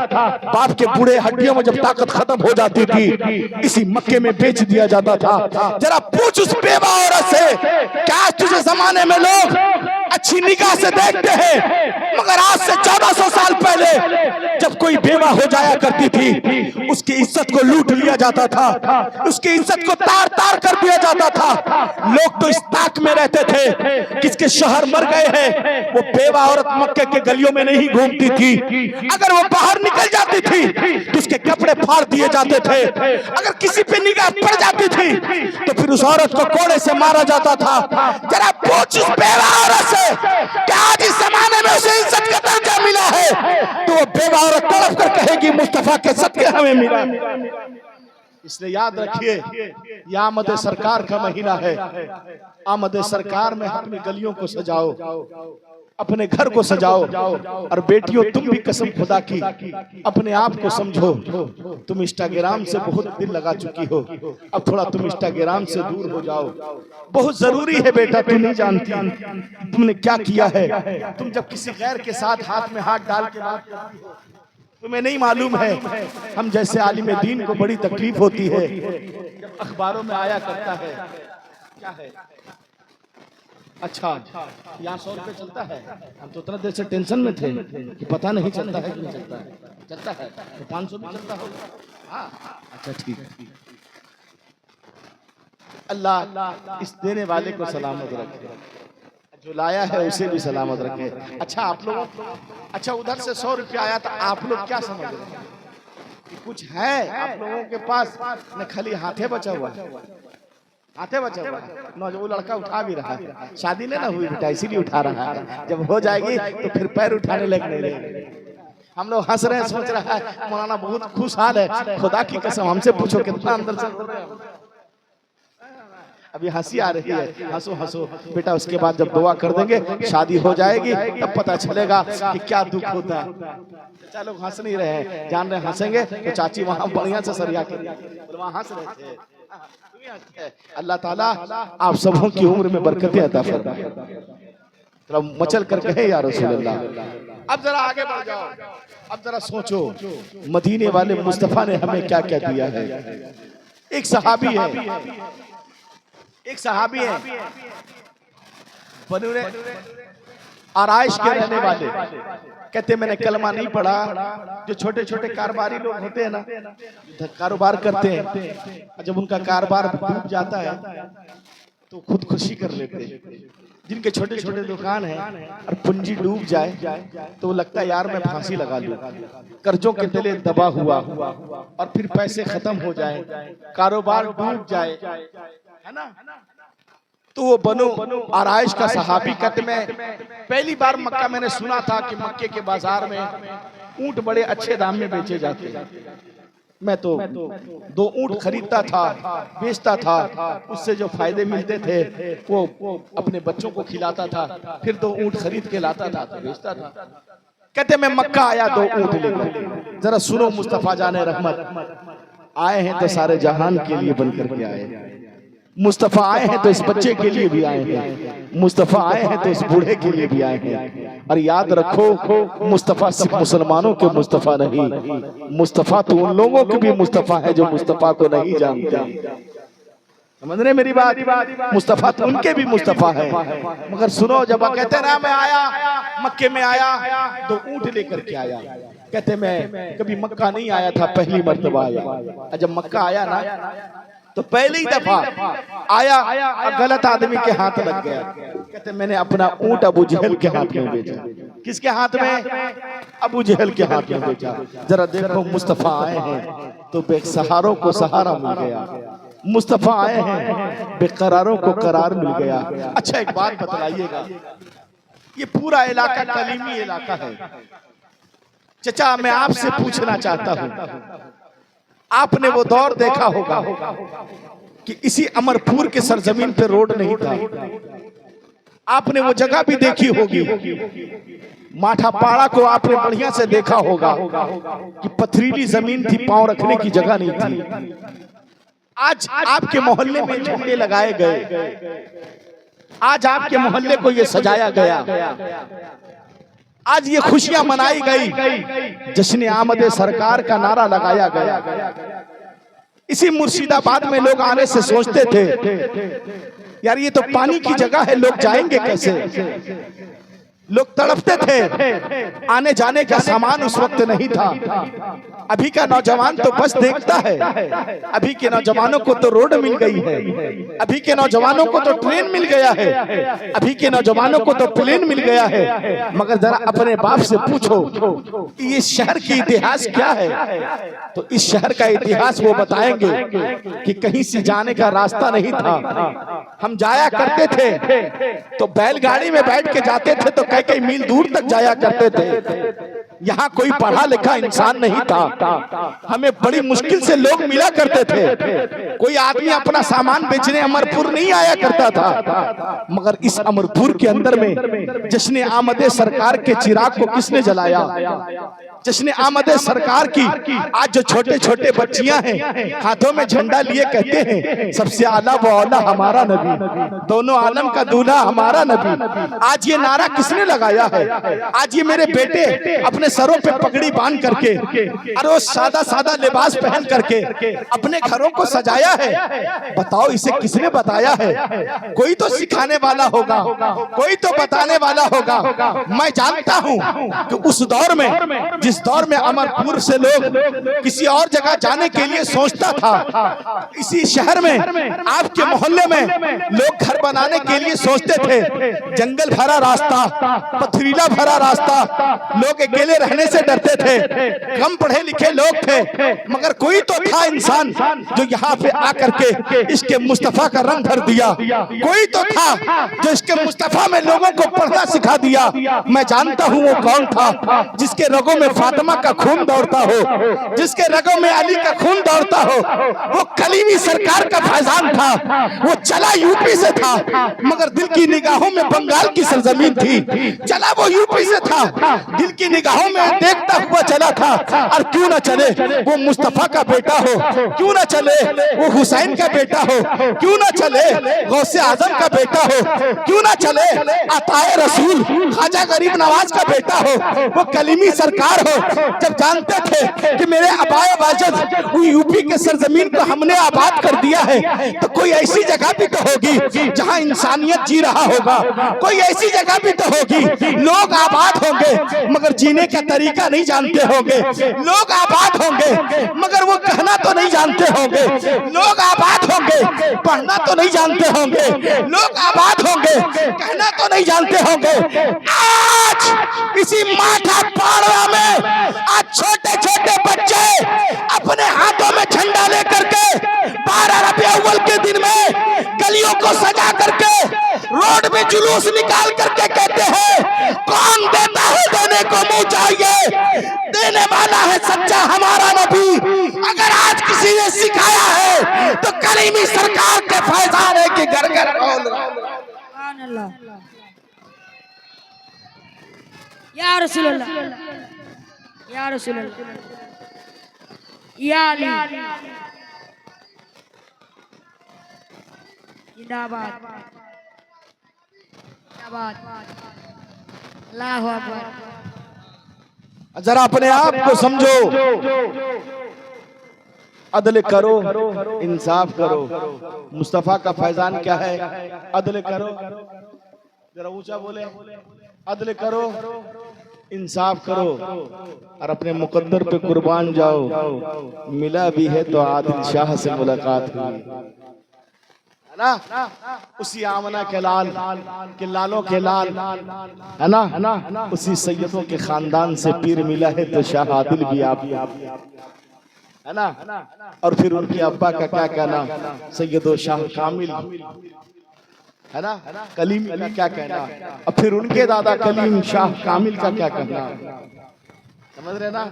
बाप के बूढ़े हड्डियों में जब ताकत खत्म हो जाती थी, इसी मक्के में बेच दिया जाता था। जरा पूछ उस बेवा औरत से, क्या तुझे जमाने में लोग अच्छी निगाह से देखते हैं? मगर आज से 1400 साल पहले जब कोई बेवा हो जाया करती थी, उसकी इज्जत को लूट लिया जाता था, उसकी इज्जत को तार तार कर दिया जाता था। लोग तो इस ताक में रहते थे, किसके शहर मर गए हैं। वो बेवा औरत मक्के के गलियों में नहीं घूमती थी, अगर वो बाहर निकल जाती थी तो उसके कपड़े फाड़ दिए जाते थे। अगर किसी पे निगाह पड़ जाती थी तो फिर उस औरत को कोड़े से मारा जाता था। जरा पूछ उस बेवा औरत से, क्या आज इस जमाने में उसे इज्जत का दर्जा मिला है? तो वो बेवा औरत तड़प कर कहेगी, मुस्तफा के सदके हमें मिला। इसलिए याद रखिए, ये आमद सरकार का महीना है। आमद सरकार में अपनी गलियों को सजाओ, अपने घर को सजाओ। और बेटियों तुम भी कसम खुदा की अपने आप को समझो, तुम इंस्टाग्राम से बहुत दिल लगा चुकी हो, अब थोड़ा तुम इंस्टाग्राम से दूर हो जाओ। बहुत जरूरी है बेटा, तुम नहीं जानती तुमने क्या किया है। तुम जब किसी गैर के साथ हाथ में हाथ डाल के बात करती हो, तुम्हें नहीं मालूम है हम जैसे आलिम दीन को बड़ी तकलीफ होती है जब अखबारों में आया करता है। क्या है? अच्छा, यहाँ 100 रुपये चलता है। हम तो उतना देर से टेंशन में थे कि पता नहीं चलता है कि नहीं चलता है। चलता है तो 500 भी चलता होगा। हाँ, अच्छा ठीक है। अल्लाह इस देने वाले को सलामत रखे, जो लाया है उसे भी सलामत रखे। अच्छा आप लोग, अच्छा उधर से 100 रुपया आया था, आप लोग क्या समझ रहे हैं कि कुछ है आप लोगों के पास? न खाली हाथे बचा हुआ, हाथे बचा हुआ न, वो लड़का उठा भी रहा है। शादी नहीं ना हुई बेटा, इसीलिए उठा रहा है। जब हो जाएगी तो फिर पैर उठाने लगने। हम लोग हंस रहे हैं, सोच रहा है मौलाना बहुत खुशहाल है। खुदा की कसम हमसे पूछो कितना अंदर से अभी हंसी आ रही है। हंसो हंसो बेटा, उसके बाद जब दुआ कर देंगे शादी हो जाएगी तब पता चलेगा कि क्या दुख होता है। चाचा लोग हंस नहीं रहे हैं, जान रहे हंसेंगे तो चाची वहां बढ़िया से सरिया के वहां हंस रहे थे। अल्लाह ताला आप सबों की उम्र में बरकतें अता फरमाए। थोड़ा मचल कर कहे या रसूल अल्लाह। अब जरा आगे बढ़ जाओ, अब जरा सोचो मदीने वाले मुस्तफा ने हमें क्या क्या दिया है। एक सहाबी है, एक सहाबी है बनु आराइश के रहने वाले, कहते मैंने कलमा नहीं पढ़ा। जो छोटे छोटे कारोबारी लोग होते हैं ना, कारोबार करते हैं, जब उनका कारोबार डूब जाता है तो खुदकुशी कर लेते हैं। जिनके छोटे छोटे दुकान है और पूंजी डूब जाए तो वो लगता है यार मैं फांसी लगा लूं, कर्जों के तले दबा हुआ और फिर पैसे खत्म हो जाए, कारोबार डूब जाए, है ना। तो वो बनो आराइश का सहाबी कहते मैं पहली बार मक्का मैंने सुना था कि मक्के के बाजार में ऊंट बड़े अच्छे दाम में बेचे जाते हैं। मैं तो 2 ऊंट खरीदता था, बेचता था, उससे जो फायदे मिलते थे वो अपने बच्चों को खिलाता था, फिर 2 ऊंट खरीद के लाता था तो बेचता था। कहते मैं मक्का आया 2 ऊंट लेकर। जरा सुनो, मुस्तफा जाने रहमत आए हैं तो सारे जहान के लिए बनकर के आए। मुस्तफा आए हैं तो इस बच्चे के लिए भी आए हैं, मुस्तफा आए हैं तो इस बूढ़े के लिए भी आए हैं। और याद रखो मुस्तफा सिर्फ मुसलमानों के मुस्तफा नहीं, मुस्तफा तो उन लोगों के भी मुस्तफा है जो मुस्तफा को नहीं जानते। समझ रहे मेरी बात? मुस्तफा तो उनके भी मुस्तफा है। मगर सुनो, जब कहते ना मैं आया मक्के में आया 2 ऊंट लेकर के आया, कहते मैं कभी मक्का नहीं आया था, पहली मर्तबा आया। जब मक्का आया ना तो पहली दफा आया और गलत आदमी के हाथ लग गया। कहते मैंने अपना ऊंट अबू जहल के हाथ में बेचा। किसके हाथ में? अबू जहल के हाथ में बेचा। जरा देखो मुस्तफा आए हैं तो बेसहारों को सहारा मिल गया, मुस्तफा आए हैं बेकरारों को करार मिल गया। अच्छा एक बात बतलाइएगा, ये पूरा इलाका कलीमी इलाका है। चचा मैं आपसे पूछना चाहता हूँ, आपने वो दौर देखा होगा कि इसी अमरपुर के सरजमीन पे रोड नहीं था। आपने वो जगह भी देखी होगी, माठापाड़ा को आपने बढ़िया से देखा होगा कि पथरीली जमीन थी, पांव रखने की जगह नहीं थी। आज आपके मोहल्ले में झंडे लगाए गए, आज आपके मोहल्ले को ये सजाया गया, आज ये खुशियां मनाई गई, जश्न आमद सरकार का नारा लगाया गया। इसी मुर्शिदाबाद में लोग आने से सोचते थे यार ये तो पानी की जगह है, लोग जाएंगे कैसे। लोग तड़पते थे, आने जाने का सामान उस वक्त नहीं था। अभी का नौजवान तो बस देखता है, अभी के नौजवानों को तो रोड मिल गई है, अभी के नौजवानों को तो ट्रेन मिल गया है, अभी के नौजवानों को तो प्लेन मिल गया है। मगर जरा अपने बाप से पूछो कि इस शहर की इतिहास क्या है, तो इस शहर का इतिहास वो बताएंगे कि कहीं से जाने का रास्ता नहीं था। हम जाया करते थे तो बैलगाड़ी में बैठ के जाते थे तो कई मील दूर तक जाया करते थे। यहाँ कोई पढ़ा लिखा इंसान नहीं था, हमें बड़ी मुश्किल से लोग मिला करते थे। कोई आदमी अपना सामान बेचने अमरपुर नहीं आया करता था, मगर इस अमरपुर के अंदर में जश्न आमदे सरकार के चिराग को किसने जलाया? जश्न आमदे सरकार की आज जो छोटे छोटे बच्चियां हैं हाथों में झंडा लिए कहते हैं सबसे आला व औला हमारा नबी, दोनों आलम का दूल्हा हमारा नबी। आज ये नारा किसने लगाया है? आज ये मेरे बेटे अपने सरों पे पगड़ी बांध करके और वो सादा सादा लिबास पहन करके अपने घरों को सजाया है। बताओ इसे किसने बताया है? कोई तो सिखाने वाला होगा, कोई तो बताने वाला होगा। मैं जानता हूँ कि उस दौर में, जिस दौर में अमरपुर से लोग किसी और जगह जाने के लिए सोचता था, इसी शहर में आपके मोहल्ले में लोग घर बनाने के लिए सोचते थे। जंगल भरा रास्ता, पथरीला भरा रास्ता, लोग अकेले रहने से डरते थे, कम पढ़े लिखे लोग थे, मगर कोई तो था इंसान जो यहाँ पे आकर के इसके मुस्तफा का रंग भर दिया। कोई तो था जो इसके मुस्तफा में लोगों को पढ़ना सिखा दिया। मैं जानता हूँ वो कौन था, जिसके रगों में फातिमा का खून दौड़ता हो, जिसके रगों में अली का खून दौड़ता हो। वो कलीमी सरकार का फैजान था, वो चला यूपी से था, मगर दिल की निगाहों में बंगाल की सरजमीन थी। चला वो यूपी से था, दिल की निगाहों में देखता हुआ चला था। और क्यों ना चले वो मुस्तफा का बेटा हो, क्यों ना चले वो हुसैन का बेटा हो, क्यों ना चले गौसे आजम का बेटा हो, क्यों ना चले अताए रसूल ख्वाजा गरीब नवाज का बेटा हो, वो कलीमी सरकार हो। जब जानते थे कि मेरे आबाए वाजद यूपी के सरजमीन को हमने आबाद कर दिया है, तो कोई ऐसी जगह भी तो होगी जहां इंसानियत जी रहा होगा, कोई ऐसी जगह भी तो होगी लोग आबाद होंगे मगर जीने का तरीका नहीं जानते होंगे। लोग आबाद होंगे मगर वो कहना तो नहीं जानते होंगे। लोग आबाद होंगे पढ़ना तो नहीं जानते होंगे। लोग आबाद होंगे कहना तो नहीं जानते होंगे। आज इसी माथा पाड़वा में आज छोटे छोटे बच्चे अपने हाथों में झंडा लेकर के 12 रबी अव्वल के दिन में गलियों को सजा करके रोड में जुलूस निकाल करके कहते हैं कौन देता है देने को मुंह चाहिए, देने वाला है सच्चा हमारा नबी। अगर आज किसी ने सिखाया है तो कलीमी सरकार के फैजान है कि घर घर बोल रहा या रसूल अल्लाह, या रसूल अल्लाह, या अली जिंदाबाद, जिंदाबाद, अल्लाहु अकबर। जरा अपने आप को समझो, अदल करो, इंसाफ करो। मुस्तफा का फैजान क्या है? अदल करो, जरा ऊंचा बोले, अदल करो, इंसाफ करो और अपने मुकद्दर पे कुर्बान जाओ। मिला भी है तो आदिल शाह से मुलाकात हुई है ना, उसी आमना के लाल के लालों के लाल है ना, उसी सैयदों के खानदान से पीर मिला है तो शाह आदिल भी आप है ना। और फिर उनके अब्बा का क्या कहना, सैयदो शाह कामिल है ना, कलीम का क्या कहना, और फिर उनके दादा कलीम शाह कामिल का क्या कहना। समझ रहे ना?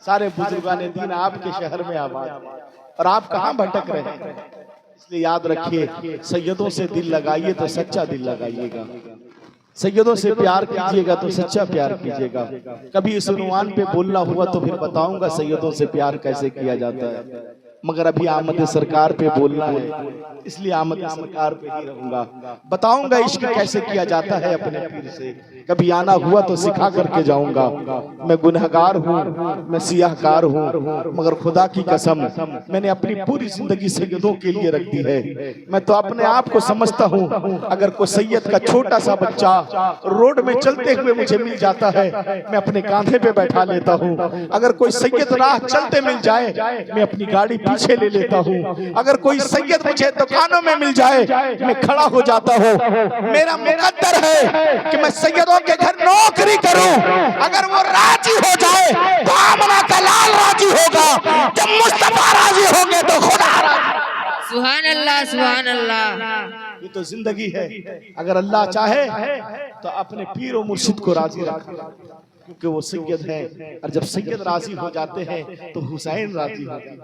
सारे बुजुर्गाने दीन आपके शहर में आबाद और आप कहाँ भटक रहे हैं। इसलिए याद रखिए, सैयदों से दिल लगाइए तो सच्चा दिल लगाइएगा, सैयदों से प्यार कीजिएगा तो सच्चा प्यार कीजिएगा। कभी इस उन्वान पे बोलना हुआ तो फिर बताऊंगा सैयदों से प्यार कैसे किया जाता है, मगर अभी आमद सरकार पे बोलना है इसलिए आमद सरकार पे ही रहूंगा। बताऊंगा इश्क कैसे किया जाता है अपने पीर से, कभी आना हुआ तो सिखा करके जाऊंगा। मैं गुनहगार हूँ, मैं सियाहकार हूँ, मगर खुदा की कसम मैंने अपनी पूरी जिंदगी सैयदों के लिए रख दी है। मैं तो अपने आप को समझता हूँ, अगर कोई सैयद का छोटा सा बच्चा रोड में चलते हुए मुझे मिल जाता है, मैं अपने कांधे पे बैठा लेता हूँ। अगर कोई सैयद राह चलते मिल जाए, मैं अपनी गाड़ी पीछे ले लेता हूँ। अगर कोई सैयद मुझे दुकानों में मिल जाए, मैं खड़ा हो जाता हूँ। मेरा मुकद्दर है कि मैं सैयदों के घर नौकरी करूं। अगर वो राजी हो जाए तो आमना का लाल राजी होगा, जब मुस्तफा राजी होंगे तो खुदा राजी। सुभान अल्लाह, सुभान अल्लाह। ये तो जिंदगी है। अगर अल्लाह चाहे तो अपने पीर और मुर्शिद को राजी रखा। क्योंकि वो सैयद हैं, और जब सैयद राजी हो जाते हैं तो हुसैन राजी होते हैं।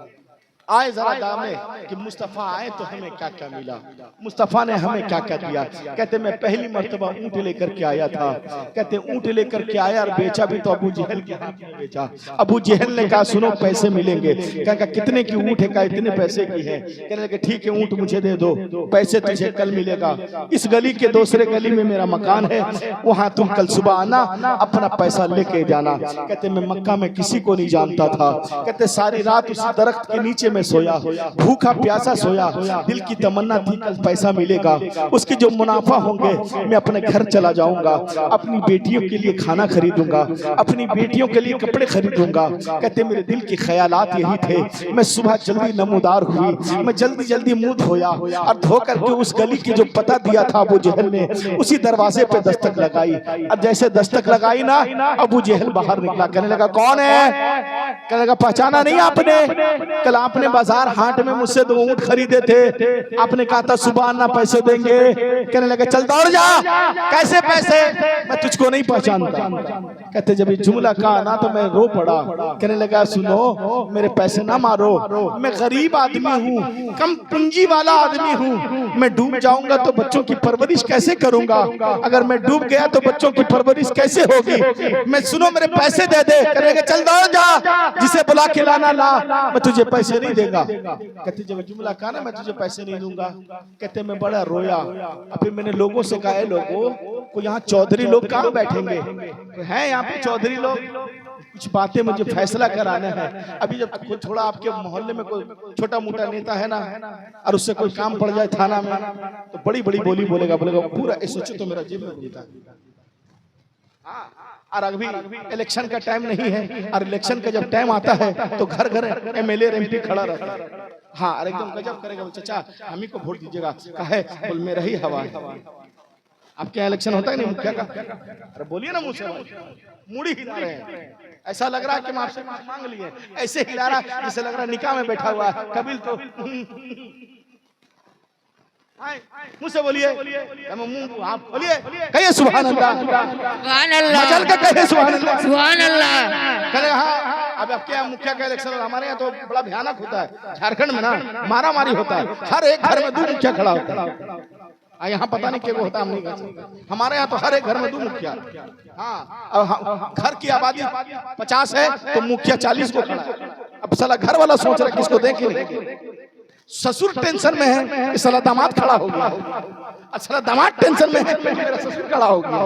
आए जरा दामे कि मुस्तफ़ा आए तो हमें क्या क्या मिला, मुस्तफ़ा ने हमें क्या क्या दिया। कहते मैं पहली मर्तबा ऊँट लेकर के आया था, कहते ऊँट लेकर के आया और बेचा भी तो अबू जहल के हाथ में बेचा। अबू जहल ने कहा सुनो पैसे मिलेंगे। कहा कितने की ऊँट है? कहा इतने पैसे की है। कहने लगे ठीक है ऊँट मुझे दे दो, पैसे तुझे कल मिलेगा। इस गली के दूसरे गली में मेरा मकान है, वहाँ तुम कल सुबह आना, अपना पैसा लेके जाना। कहते मैं मक्का में किसी को नहीं जानता था। कहते सारी रात उस दरख्त के नीचे में सोया, भूखा प्यासा सोया, दिल की तमन्ना थी कल पैसा मिलेगा, उसके जो मुनाफा होंगे मैं अपने घर चला जाऊंगा, अपनी बेटियों के लिए खाना खरीदूंगा, अपनी बेटियों के लिए कपड़े खरीदूंगा। कहते मेरे दिल के ख्यालात यही थे। मैं सुबह जल्दी नमूदार हुई, मैं जल्दी जल्दी मुंह धोया और धो करके उस गली की जो पता दिया था अबू जहल ने, उसी दरवाजे पे दस्तक लगाई। अब जैसे दस्तक लगाई ना, अबू जहल बाहर निकला। कहने लगा कौन है? कहने लगा पहचाना नहीं आपने? कल आपने बाजार हाट में मुझसे 2 ऊँट खरीदे थे, आपने कहा था सुबह आना पैसे देंगे। कहने लगे चल दौड़ जा। कैसे पैसे? मैं तुझको नहीं पहचानता। कहते जब ये जुमला कहा ना तो मैं रो पड़ा। कहने लगा सुनो मेरे पैसे ना मारो, मैं गरीब आदमी हूँ, कम पूंजी वाला आदमी हूँ, मैं डूब जाऊंगा तो बच्चों की परवरिश कैसे करूंगा? अगर मैं डूब गया तो बच्चों की परवरिश कैसे होगी? मैं सुनो मेरे पैसे दे दे। कहने लगे चल दौड़ जा, जिसे बुला के लाना ला, मैं तुझे पैसे नहीं देगा। कहते जब जुमला कहा ना मैं तुझे पैसे नहीं दूंगा, कहते मैं बड़ा रोया। फिर मैंने लोगों से कहा लोगों को यहाँ चौधरी लोग कहाँ बैठेंगे? हैं यहाँ पे चौधरी लोग, कुछ बातें मुझे फैसला कराना है। अभी जब कोई थोड़ा आपके मोहल्ले में कोई छोटा मोटा नेता है ना, और उससे कोई काम पड़ जाए थाना में, तो बड़ी बड़ी बोली बोलेगा पूरा सोचो तो मेरा जेब में घूमता है। और अभी इलेक्शन का टाइम नहीं है, और इलेक्शन का जब टाइम आता है तो घर घर MLA MP खड़ा रहता है। हाँ और एकदम गजब करेगा, चाचा हम ही को वोट दीजिएगा। कहे बोल मेरा ही हवा है। आपके यहाँ इलेक्शन होता है नहीं मुखिया का? अरे बोलिए ना, मुँह से मुड़ी हिला रहे हैं, ऐसा लग रहा है कि हम आपसे मांग लिए। ऐसे हिला रहा है जैसे लग रहा है निकाह में बैठा हुआ है। कबील तो मुँह से बोलिए, आप बोलिए, कहिए सुभान अल्लाह, सुभान अल्लाह, मचल के कहिए सुभान अल्लाह, सुभान अल्लाह। कहे हाँ। अब आपके यहाँ मुखिया का इलेक्शन, हमारे यहाँ तो बड़ा भयानक होता है। झारखंड में ना मारा मारी होता है, हर एक घर में 2 मुखिया खड़ा होता है। यहाँ पता नहीं क्या वो होता, हम नहीं कहते। हमारे यहाँ तो हर एक घर में 2 मुखिया। हाँ अब घर की आबादी 50 है तो मुखिया 40 को खड़ा है। अब साला घर वाला सोच रहा है किसको देखे। ससुर टेंशन में है कि साला दामाद खड़ा हो गया, अच्छा दामाद टेंशन में है कि मेरा ससुर खड़ा हो गया।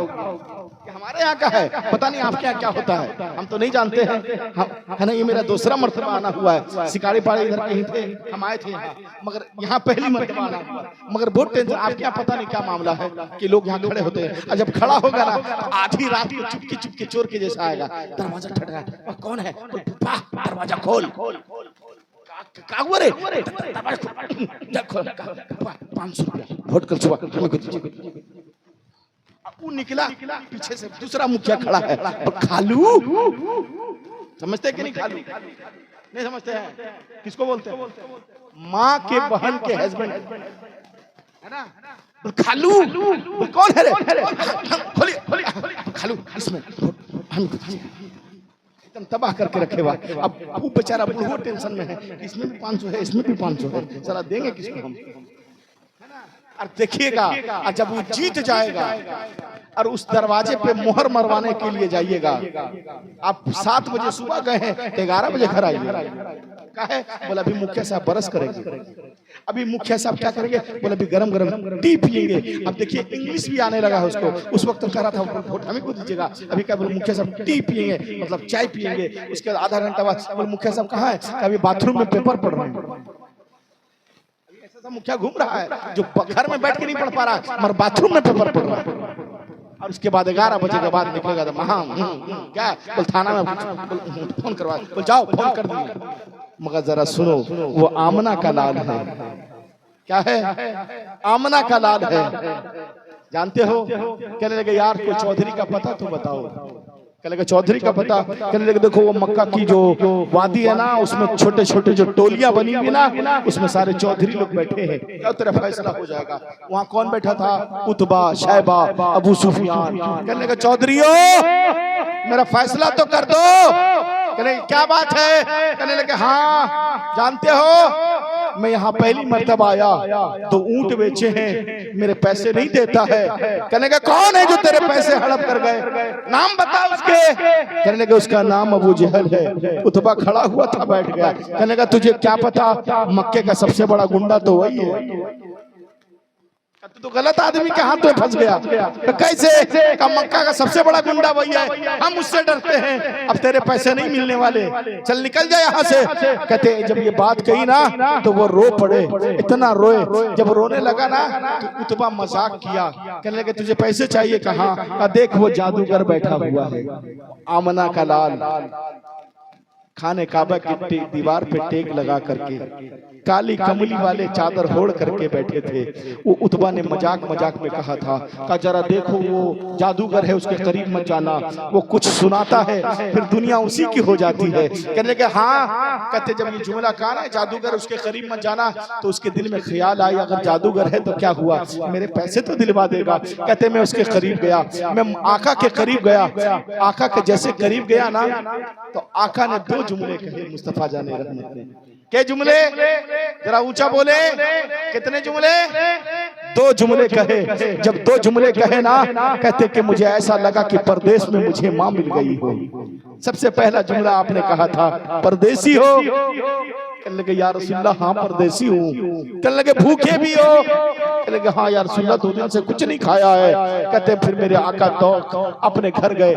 हमारे यहाँ का है, पता नहीं आपके यहाँ क्या होता है, हम तो नहीं जानते हैं। है ना, ये मेरा दूसरा मर्तबा आना हुआ है। शिकारी पाड़े इधर कहीं थे, हम आए थे यहाँ, मगर यहाँ पहली मर्तबा आना हुआ। मगर बहुत टेंशन, आपके यहाँ पता नहीं क्या मामला है कि लोग यहाँ खड़े होते हैं, और जब खड़ा होगा ना आधी रात को चुपके चुपके चोर के जैसा आएगा, दरवाजा ठटका, कौन है? दरवाजा खोल। वोट कल सुबह वो निकला, पीछे से दूसरा मुखिया खड़ा है और खालू, समझते कि नहीं? खालू नहीं समझते हैं, किसको बोलते हैं? माँ के बहन के हस्बैंड है ना। खालू कौन है रे? खोलिए खोलिए खालू, इसमें एकदम तबाह करके रखे हुआ। अब वो बेचारा बुढ़ो टेंशन में है, इसमें भी 500 है, इसमें भी 500 है, साला देंगे किसको हम? और देखिएगा, और जब वो जीत जाएगा और उस दरवाजे पे मोहर मरवाने के लिए जाइएगा, आप 7 बजे सुबह गए हैं, 11 बजे घर आइए। काहे? बोला अभी मुखिया साहब बरस करेंगे। अभी मुखिया साहब क्या करेंगे? बोला अभी गरम गरम टी पियेंगे। अब देखिए इंग्लिश भी आने लगा है उसको। उस वक्त तो कह रहा था वोट हमें को दीजिएगा, अभी क्या बोले मुखिया साहब टी पियेंगे, मतलब चाय पियेंगे। उसके बाद आधा घंटा बाद बोले मुखिया साहब कहाँ है? अभी बाथरूम में पेपर पढ़ रहे हैं। मुखिया घूम रहा है, जो घर में बैठ के नहीं पढ़ पा रहा, मगर बाथरूम में पेपर पढ़ रहा है। और उसके बाद 11 बजे के बाद निकलेगा तो महा क्या बोल थाना में फोन करवा, बोल जाओ फोन कर दिए। मगर जरा सुनो, वो आमना का लाल है। क्या है? आमना का लाल है, जानते हो? कहने लगे यार कोई चौधरी का पता तो बताओ। कहने लगे चौधरी का पता? कहने लगे देखो वो मक्का की जो वादी है ना, उसमें छोटे छोटे जो टोलियां बनी हुई ना, उसमें सारे चौधरी लोग बैठे हैं, क्या तेरा फैसला हो जाएगा। वहाँ कौन बैठा था? उतबा, शैबा, अबू सुफियान। कहने लगे चौधरियों मेरा फैसला तो कर दो। कहने क्या बात है? कहने लगे हाँ जानते हो मैं यहाँ पहली मर्तबा आया तो ऊंट बेचे हैं, मेरे पैसे नहीं देता है। कहने लगे कौन है जो तेरे पैसे हड़प कर गए? नाम बता उसके। कहने लगे उसका नाम अबू जहल है। उतबा खड़ा हुआ था, बैठ गया। कहने लगा तुझे क्या पता, मक्के का सबसे बड़ा गुंडा तो वही है। तो गलत आदमी के हाथ में फंस गया। तो कैसे? का मक्का का सबसे बड़ा गुंडा वही है, हम उससे डरते हैं, अब तेरे पैसे नहीं मिलने वाले, चल निकल जाए यहाँ से। कहते जब ये बात कही ना तो वो रो पड़े, इतना रोए। जब रोने लगा ना तो उतबा मजाक किया। कहने लगे तुझे पैसे चाहिए? कहाँ? का देख वो जादूगर बैठा हुआ है, आमना का लाल, खाने काबा की दीवार पे टेक लगा करके काली कमली वाले चादर ओढ़ करके बैठे थे। वो उतबा ने मजाक मजाक में कहा था का जरा देखो वो जादूगर है, उसके करीब मत जाना, वो कुछ सुनाता है फिर दुनिया उसी की हो जाती है। कहने लगे हाँ। कहते जब ये जुमला कहा ना जादूगर उसके करीब मत जाना तो उसके दिल में ख्याल आई अगर जादूगर है तो क्या हुआ, मेरे पैसे तो दिलवा देगा। कहते मैं उसके करीब गया, मैं आका के करीब गया। आका के जैसे करीब गया ना तो आका ने दो जुमले कहे मुस्तफा जाने रहमत ने। के जुमले? जरा ऊंचा बोले, कितने जुमले? दो जुमले कहे। जब दो जुमले कहे ना कहते कि मुझे ऐसा लगा कि परदेश में मुझे माँ मिल गई हो। सबसे पहला जुमला आपने कहा था परदेसी हो। कहने लगे या रसूलल्लाह हाँ परदेसी हूँ। कहने लगे भूखे भी हो? कहने लगे हाँ यार रसूलल्लाह 2 दिन से कुछ नहीं खाया है। कहते फिर मेरे आका तो अपने घर गए,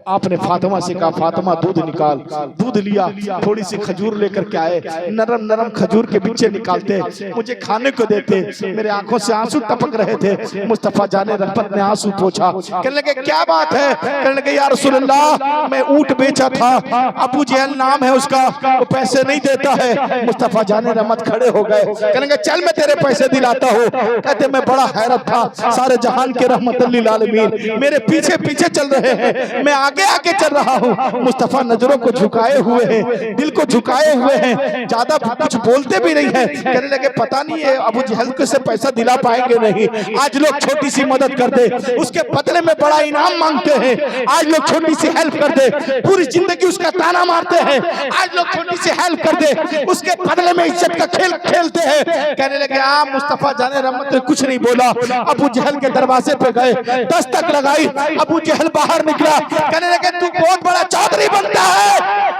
आपने फातिमा से कहा फातिमा दूध निकाल। दूध लिया, थोड़ी सी खजूर लेकर के आए, नरम नरम खजूर के बिच्चे निकालते मुझे खाने को देते। मेरे आंखों से आंसू टपक रहे थे। मुस्तफा जाने रहमत ने आंसू पोंछा। कहने लगे क्या बात है? कहने लगे या रसूलल्लाह मैं ऊंट बेचा था, अबू जहल नाम है उसका, वो पैसे नहीं देता है। मुस्तफा जाने रहमत खड़े हो गए। कहने लगे चल मैं तेरे पैसे दिलाता हूँ। कहते मैं बड़ा हैरत था, सारे जहान के रहमत लिल आलमीन मेरे पीछे पीछे चल रहे हैं, मैं आगे आगे चल रहा हूँ। मुस्तफा नजरों को झुकाए हुए हैं, दिल को झुकाए हुए हैं, ज्यादा कुछ बोलते भी नहीं है। कहने लगे पता नहीं है अबू जहल को से पैसा दिला पाएंगे नहीं। आज लोग छोटी सी मदद कर दे उसके बदले में बड़ा इनाम मांगते हैं। आज लोग छोटी सी हेल्प कर दे, पूरी जिंदगी उसका ताना मारते हैं। आज लोग छोटी सी हेल्प कर दे उसके बदले में इज्जत का खेल खेलते हैं। कहने लगे आप मुस्तफा जाने रहमत ने कुछ नहीं बोला। अबू जहल के दरवाजे पे गए, दस्तक लगाई, अबू जहल बाहर निकला। कहने लगे तू बहुत बड़ा चौधरी बनता है,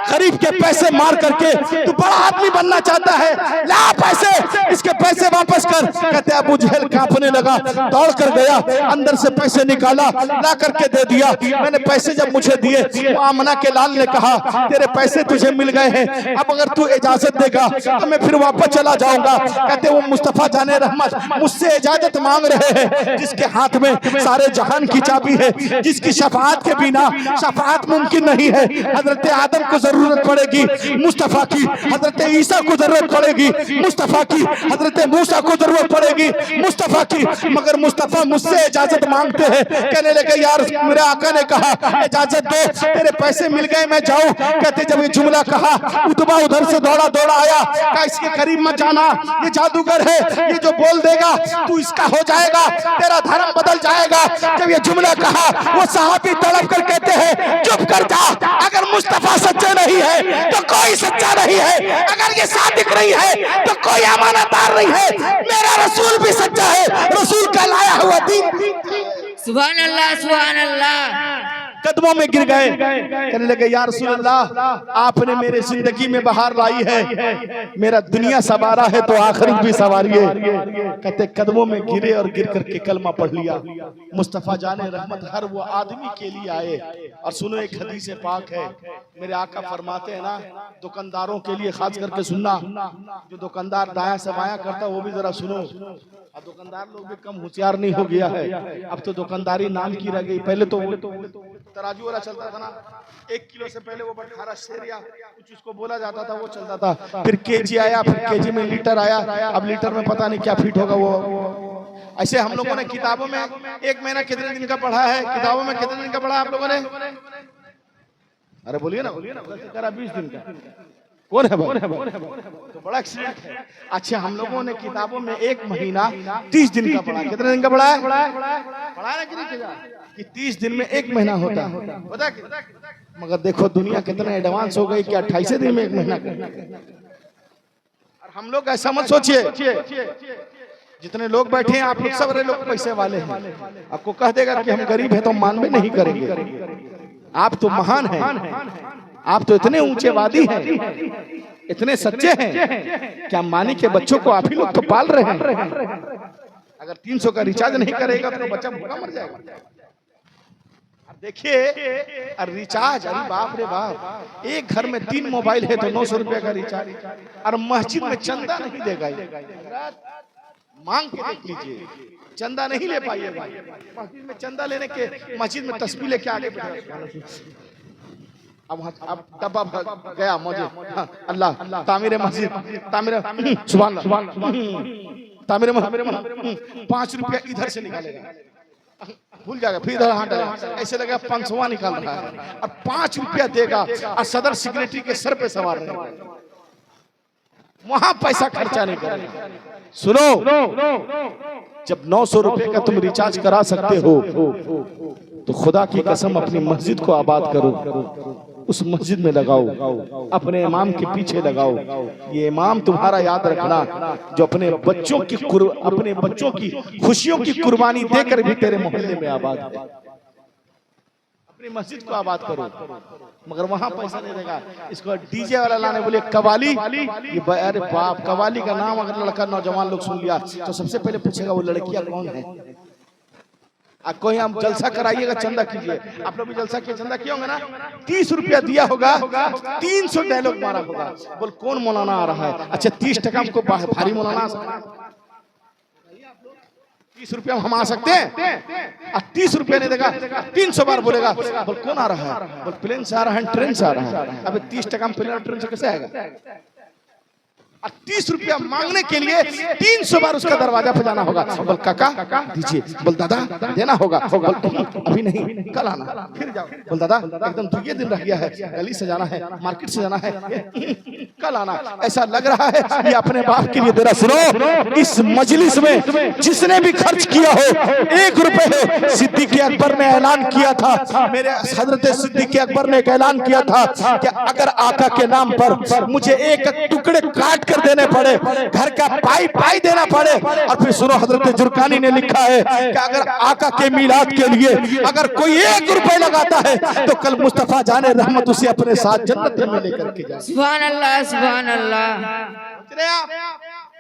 गरीब के पैसे मार करके तू बड़ा आदमी बनना चाहता है, ला पैसे, इसके पैसे वापस कर। कहते अबू जहल कांपने लगा, दौड़ कर गया, अंदर से पैसे निकाला, ला करके दे दिया। मैंने पैसे जब मुझे दिए आमना के लाल ने कहा तेरे पैसे तुझे मिल गए हैं, अब अगर तू इजाजत देगा तो मैं फिर वापस चला जाऊंगा। कहते वो मुस्तफा जाने रहमत मुझसे इजाजत मांग रहे हैं जिसके हाथ में सारे जहान की चाबी है, जिसकी शफाअत के बिना शफाअत मुमकिन नहीं है। हजरत आदम को जरूरत पड़ेगी मुस्तफा की, हजरत ईसा को जरूरत पड़ेगी मुस्तफा की, हजरत मूसा को जरूरत पड़ेगी मुस्तफा की, मगर मुस्तफा मुझसे इजाजत मांगते हैं। कहने लगे यार मेरे आका ने कहा इजाजत दो, तेरे पैसे मिल गए मैं जाऊं। कहते जब ये जुमला कहा उतबा उधर से दौड़ा दौड़ा आया, कहा इसके करीब मत जाना, ये जादूगर है, ये जो बोल देगा तू इसका हो जाएगा, तेरा धर्म बदल जाएगा। जब ये जुमला कहा वो सहाबी तड़प कर कहते हैं चुप कर जा, अगर मुस्तफा सच्चे नहीं है तो कोई सच्चा नहीं है, अगर ये सादिक नहीं है तो कोई अमानतदार नहीं है, मेरा रसूल भी सच्चा है, रसूल का लाया हुआ दीन। सुभान अल्लाह सुभान अल्लाह। कदमों में गिर गए। कहने लगे या रसूल अल्लाह आपने मेरे जिंदगी में बहार लाई है, मेरा दुनिया सवारा है तो आखिरत भी सवारिए। कहते कदमों में गिरे और गिर करके कलमा पढ़ लिया। मुस्तफा जाने रहमत हर वो आदमी के लिए आए। और सुनो एक हदीस पाक है, मेरे आका फरमाते हैं ना दुकानदारों के लिए खास करके सुनना, जो दुकानदार दाया से बाया करता वो भी जरा सुनो। अब दुकानदार लोग भी कम होशियार नहीं हो गया है, अब तो दुकानदारी नाम की रह गई। पहले तो तराजू वाला चलता था ना, 1 किलो से पहले वो बटखारा शेर या कुछ उसको बोला जाता था, वो चलता था। फिर केजी आया, फिर केजी में लीटर आया, अब लीटर में पता नहीं क्या फीट होगा वो। ऐसे हम लोगों ने किताबों में 1 महीना कितने दिन का पढ़ा है, किताबों में कितने दिन का पढ़ा आप लोगों ने? अरे बोलिए ना, 20 दिन का। कौन है भाई? तो बड़ा एक्सीडेंट है। अच्छा हम लोगों ने किताबों में 1 महीना 30 दिन का पढ़ा। कितने दिन का पढ़ा है? पढ़ा है ना कि नहीं? कि 30 दिन में 1 महीना होता है, पता है? मगर देखो दुनिया कितने एडवांस हो गई कि 28 दिन में 1 महीना करना। और हम लोग ऐसा मत सोचिए, जितने लोग बैठे हैं आप लोग सब लोग पैसे वाले हैं। आपको कह देगा कि हम गरीब हैं तो मानवे नहीं करेंगे। आप तो महान हैं, आप तो इतने ऊंचे वादी हैं, इतने सच्चे हैं कि अंबानी के बच्चों को आप ही लोग तो पाल रहे हैं। अगर 300 का रिचार्ज नहीं करेगा तो बच्चा भूखा मर जाएगा। देखिए रिचार्ज, अरे बाप रे बाप, एक घर में 3 मोबाइल है तो 900 रुपए का रिचार्ज, और मस्जिद में चंदा नहीं देगा। मांग के देख लीजिए, चंदा नहीं ले पाइएगा। मस्जिद में चंदा लेने के, मस्जिद में तस्बीह लेके आगे अब डब्बा गया मुझे, अल्लाह तामीर मस्जिद, तामीर सुभान अल्लाह, तामीर मस्जिद 5 रुपया इधर से निकालेगा, भूल जाएगा, फिर इधर हाथ डालेगा, ऐसे लगा 500 निकाल रहा है, और 5 रुपया देगा और सदर सेक्रेटरी के सर पे सवार रहेगा, वहां पैसा खर्चा नहीं करेगा। सुनो, जब 900 रुपए का तुम रिचार्ज करा सकते हो तो खुदा की कसम अपनी मस्जिद को आबाद करो, उस मस्जिद में लगाओ, अपने इमाम के पीछे लगाओ। ये इमाम तुम्हारा याद रखना जो अपने बच्चों की खुशियों की कुर्बानी देकर भी तेरे मोहल्ले में आबाद है। अपनी मस्जिद को आबाद करो, मगर वहां पैसा नहीं देगा। इसको डीजे वाला लाने बोले कवाली, ये अरे बाप, कवाली का नाम अगर लड़का नौजवान लोग सुन लिया तो सबसे पहले पूछेगा वो लड़कियां कौन है। कोई हम जलसा कराइएगा, चंदा कीजिए, आप लोग भी जलसा किए, चंदा किए होंगे ना, 30 रुपया दिया होगा, 300 डायलॉग मारा होगा, बोल कौन मौलाना आ रहा है, अच्छा 30 टका हमको भारी मौलाना आ सकता है, 30 रुपया हम आ सकते हैं, 30 रुपया नहीं देगा, 300 बार बोलेगा, बोल कौन आ रहा है, बोल प्लेन से आ रहा है, ट्रेन से आ रहा है, अबे 30 टका में प्लेन और ट्रेन से कैसे आएगा। 30 रुपया मांगने के लिए 300 बार उसका दरवाजा पे जाना होगा, बोल काका दीजिए, बोल दादा देना होगा, बोल अभी नहीं कल आना, फिर जाओ, बोल दादा एकदम 2 दिन रह गया है, गली से जाना है, मार्केट से जाना है, कल आना। ऐसा लग रहा है ये अपने बाप के लिए दे रहा। सुनो, इस मजलिस में जिसने भी खर्च किया हो 1 रुपए हो, सिद्दीक अकबर ने ऐलान किया था, मेरे हजरत सिद्दीक अकबर ने एक ऐलान किया था कि अगर आका के नाम पर मुझे एक टुकड़े काट देने पड़े, घर का पाई देना पड़े। और फिर सुनो, हजरत जुर्कानी ने लिखा है कि अगर आका के मिलाद के लिए अगर कोई 1 रुपए लगाता है तो कल मुस्तफा जाने रहमत उसे अपने साथ जन्नत में लेकर के जाए। सुभान अल्लाह, सुभान अल्लाह।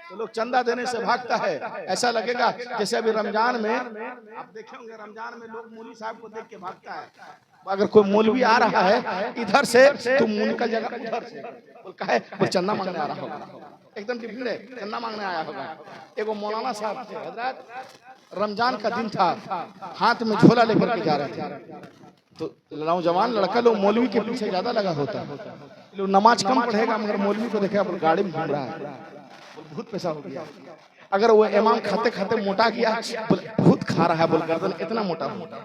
तो लोग चंदा देने से भागता है, ऐसा लगेगा जैसे अभी रमजान में आप देखे होंगे, रमजान में लोग मौलवी साहब को देख के भागता है। अगर कोई मौलवी आ रहा है इधर से तो मुंह निकल जाएगा उधर से, बोल कहे वो चंदा मांगने आ रहा होगा, एकदम डिफरेंट है, चंदा मांगने आया होगा। एगो मौलाना साहब थे, हजरत रमजान का दिन था, हाथ में झोला लेकर के जा रहे थे, तो नौजवान लड़का लोग मौलवी के पीछे ज्यादा लगा होता है, लोग नमाज कम पढ़ेगा मगर मौलवी को देखेगा गाड़ी में घूम रहा है, बहुत पैसा हो गया। अगर वो इमाम खाते खाते मोटा गया, बहुत खा रहा है, बोल गर्दन इतना मोटा मोटा,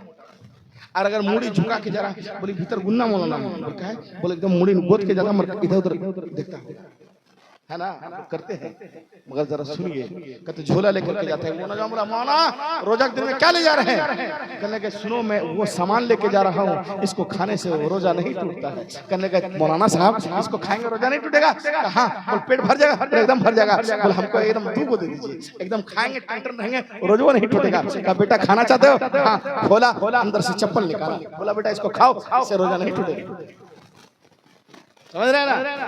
और अगर मुड़ी झुका के जरा बोली भीतर गुन्ना मौलाना बोल का है, बोले एकदम मुड़ी गोद के ज्यादा इधर उधर देखता है ना, करते हैं। मगर जरा सुनिए, कहते झोला लेकर के जाते हैं, वो नौजवान बोला मौलाना रोजा के दिन में क्या ले जा रहे हैं, कहने के सुनो मैं वो सामान लेके जा रहा हूँ, इसको खाने से रोजा नहीं टूटता है। कहने के मौलाना साहब इसको खाएंगे रोजा नहीं टूटेगा, हाँ बोल पेट भर जाएगा, एकदम भर जाएगा, बोल हमको एकदम 2 को दे दीजिए, एकदम खाएंगे टन रहेंगे, रोजा नहीं टूटेगा। कहा बेटा खाना चाहते हो, हाँ खोला, अंदर से चप्पल निकाला, बोला बेटा इसको खाओ, इससे रोजा नहीं टूटेगा। समझ रहे ना,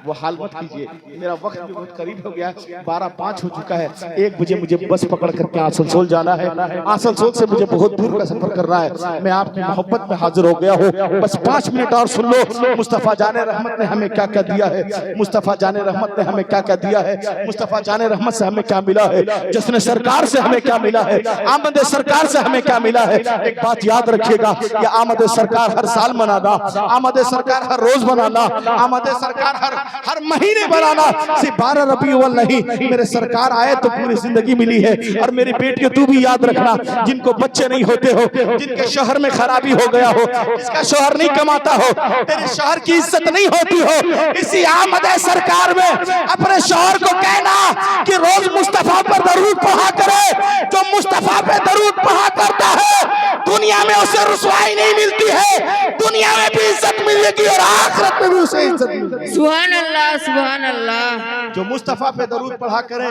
वो हाल मत कीजिए। मेरा वक्त भी बहुत करीब हो गया, 12:05 हो चुका है, 1 बजे मुझे बस पकड़ करके आसनसोल जाना है, आसनसोल से मुझे बहुत दूर का सफर करना है। मैं आपकी मोहब्बत में हाजिर हो गया हूँ, बस 5 मिनट और सुन लो, मुस्तफा जाने रहमत ने हमें क्या क्या दिया है, मुस्तफा जाने रहमत ने हमें क्या क्या दिया है, मुस्तफा जाने रहमत से हमें क्या मिला है, जश्न सरकार से हमें क्या मिला है, आमद सरकार से हमें क्या मिला है। एक बात याद रखिएगा, ये आमद सरकार हर साल मनाना, आमद सरकार हर रोज मनाना, आमद सरकार हर हर महीने बनाना, सिर्फ 12 रबीउल नहीं। मेरे सरकार आए तो पूरी जिंदगी मिली है। और मेरी बेटियों तू भी याद रखना, जिनको बच्चे नहीं होते हो, जिनके शोहर में खराबी हो गया हो, जिसका शोहर नहीं कमाता हो, तेरे शोहर की इज्जत नहीं होती हो, इसी आमद सरकार में अपने शोहर को कहना कि रोज मुस्तफा पर दरूद पढ़ा करे। जो मुस्तफा पे दरूद पढ़ा करता है दुनिया में उसे रुसवाई नहीं मिलती है, दुनिया में भी इज्जत मिलेगी और आखिरत में भी उसे इज्जत मिलेगी। सुभान अल्लाह, सुभान अल्लाह। जो मुस्तफा पे दरूद पढ़ा करे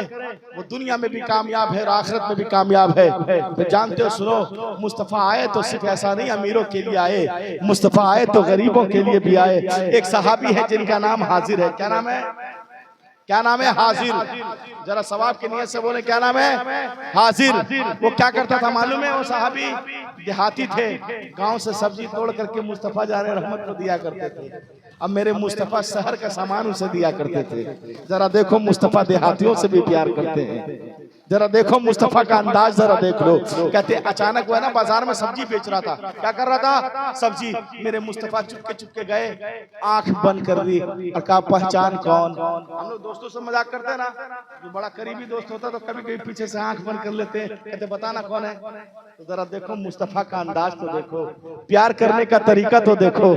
वो दुनिया में भी कामयाब है और आखिरत में भी कामयाब है। तो जानते हो, सुनो, मुस्तफा आए तो सिर्फ ऐसा नहीं अमीरों के लिए आए, मुस्तफा आए तो गरीबों के लिए भी आए। एक सहाबी है जिनका नाम हाजिर है। क्या नाम है? क्या नाम है? हाजिर। जरा सवाब की नियत से बोले, क्या नाम है? हाजिर। वो क्या करता था मालूम है? वो सहाबी देहाती थे, गांव से सब्जी तोड़ करके मुस्तफा जाने रहमत को दिया करते थे। अब मेरे मुस्तफा शहर का सामान उसे दिया करते थे। जरा देखो, मुस्तफा देहातियों से भी प्यार करते हैं। जरा देखो मुस्तफा का अंदाज जरा देख लो। कहते अचानक वो है ना बाजार में सब्जी बेच रहा था। क्या कर रहा था? सब्जी। मेरे मुस्तफा चुपके चुपके गए, आंख बंद कर दी और कहा, पहचान कौन? हम लोग दोस्तों से मजाक करते हैं ना, जो बड़ा करीबी दोस्त होता तो कभी कभी पीछे से आंख बंद कर लेते हैं, कहते बताना कौन है। तो जरा देखो मुस्तफा का अंदाज तो देखो, प्यार करने का तरीका तो देखो।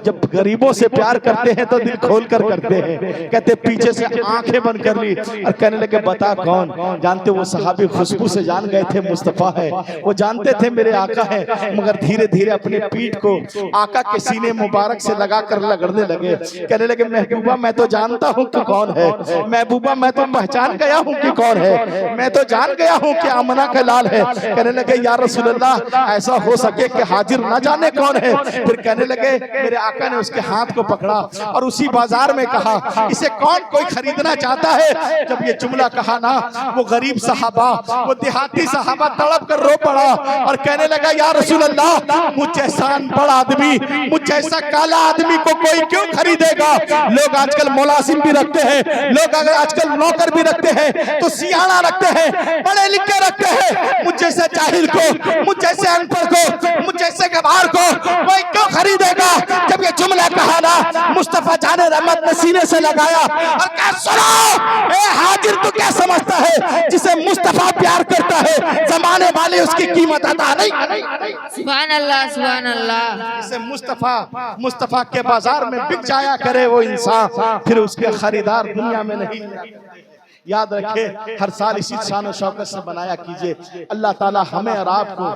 जब गरीबों से प्यार करते हैं तो दिल खोल कर करते हैं। कहते पीछे से आंखें बंद कर ली और कहने लगे बता कौन? जानते वो सहाबी खुशबू से जान गए थे मुस्तफा है। वो जानते थे मेरे आका है, मगर धीरे धीरे अपने पीठ को आका के सीने मुबारक से लगाकर लगड़ने लगे। कहने लगे महबूबा मैं तो जानता हूँ कि कौन है, महबूबा मैं तो पहचान गया हूँ कि कौन है, मैं तो जान गया हूँ कि आमना का लाल है। कहने लगे या रसूलल्लाह ऐसा हो सके कि हाजिर ना जाने कौन है। फिर कहने लगे मेरे आका ने उसके हाथ को पकड़ा और उसी बाजार में कहा इसे कौन कोई खरीदना चाहता है। जब ये जुमला कहा ना, वो गरीब सहाबा, वो देहाती सहाबा तड़प कर रो पड़ा और कहने लगा या रसूल अल्लाह मुझ जैसा अनपढ़ आदमी, मुझ जैसा काला आदमी को कोई क्यों खरीदेगा। लोग आजकल मुलाजिम भी रखते हैं, लोग अगर आजकल नौकर भी रखते हैं तो सियाना रखते हैं, पढ़े लिखे रखते हैं। मुझ जैसे जाहिल को, मुझ जैसे अनपढ़ को, मुझ जैसे गवार को कोई क्यों खरीदेगा। जब ये जुमला कहा ना, मुस्तफा जाने रहमत ने सीने से लगाया और कहा सुनो ए हाजिर तू क्या समझता है, जिसे मुस्तफा प्यार करता है जमाने वाले उसकी कीमत अदा नहीं। सुभान अल्लाह, सुभान अल्लाह। जिसे मुस्तफा के बाजार में बिक जाया करे वो इंसान, फिर उसके खरीदार दुनिया में नहीं। याद रखे, हर साल इसी शान और शौकत से बनाया कीजिए। अल्लाह ताला हमें और आपको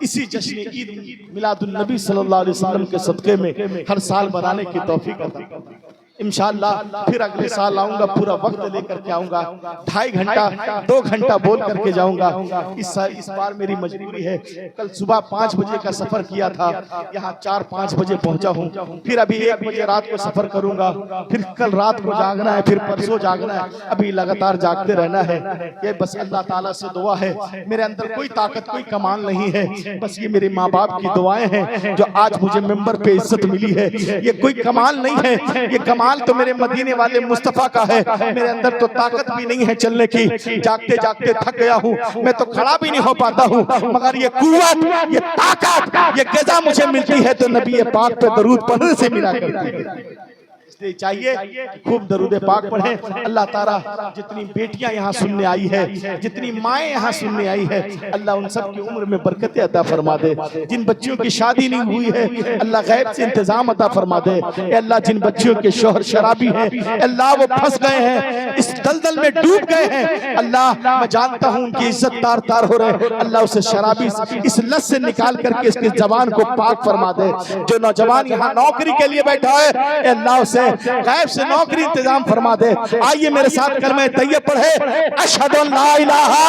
इसी जश्न ईद मिलादुन नबी सल्लल्लाहु अलैहि वसल्लम के सदक़े में हर साल बनाने की तौफीक अता फरमाए। इंशाअल्लाह फिर अगले साल आऊंगा, पूरा वक्त लेकर के आऊंगा, 2.5 घंटा 2 घंटा बोल करके जाऊंगा। इस बार मेरी मजबूरी है, कल सुबह 5 बजे का सफर किया था, यहाँ 4-5 बजे पहुंचा हूँ। फिर अभी 1 बजे रात को सफर करूंगा, फिर कल रात को जागना है, फिर परसों जागना है, अभी लगातार जागते रहना है। ये बस अल्लाह ताला से दुआ है, मेरे अंदर कोई ताकत कोई कमाल नहीं है, बस ये मेरे माँ बाप की दुआएं हैं जो आज मुझे मेंबर पे इज्जत मिली है। ये कोई कमाल नहीं है, ये कमाल तो मेरे मदीने वाले मुस्तफा का है। मेरे अंदर तो ताकत भी नहीं है चलने की, जागते जागते थक गया हूँ, मैं तो खड़ा भी नहीं हो पाता हूँ, मगर ये कुव्वत, ये ताकत, ये गज़ा मुझे मिलती है तो नबी पाक पे दरूद पढ़ने से मिला करती है। इसलिए चाहिए कि खूब दरूद पाक पढ़ें। अल्लाह ताला जितनी बेटियां यहाँ सुनने आई है, जितनी माएँ यहाँ सुनने आई है, अल्लाह उन सब की उम्र में बरकतें अता फरमा दे। जिन बच्चियों की शादी नहीं हुई है अल्लाह गैब से इंतजाम अता फरमा दे। अल्लाह जिन बच्चियों के शोहर शराबी हैं, अल्लाह वो फंस गए हैं, इस दलदल में डूब गए हैं, अल्लाह मैं जानता हूँ उनकी इज्जत तार तार हो रहे, अल्लाह उसे शराबी इस लत से निकाल करके इसकी जबान को पाक फरमा दे। जो नौजवान यहाँ नौकरी के लिए बैठा है अल्लाह उसे गैब से नौकरी इंतजाम फरमा दे। आइए मेरे साथ कलमे तैयब पढ़े, अशहदु अन ला इलाहा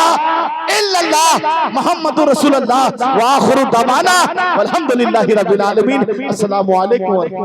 इल्लल्लाह मुहम्मदुर रसूलुल्लाह व आखिरु दवाना वल्हम्दुलिल्लाहि रब्बिल आलमीन। अस्सलामु अलैकुम।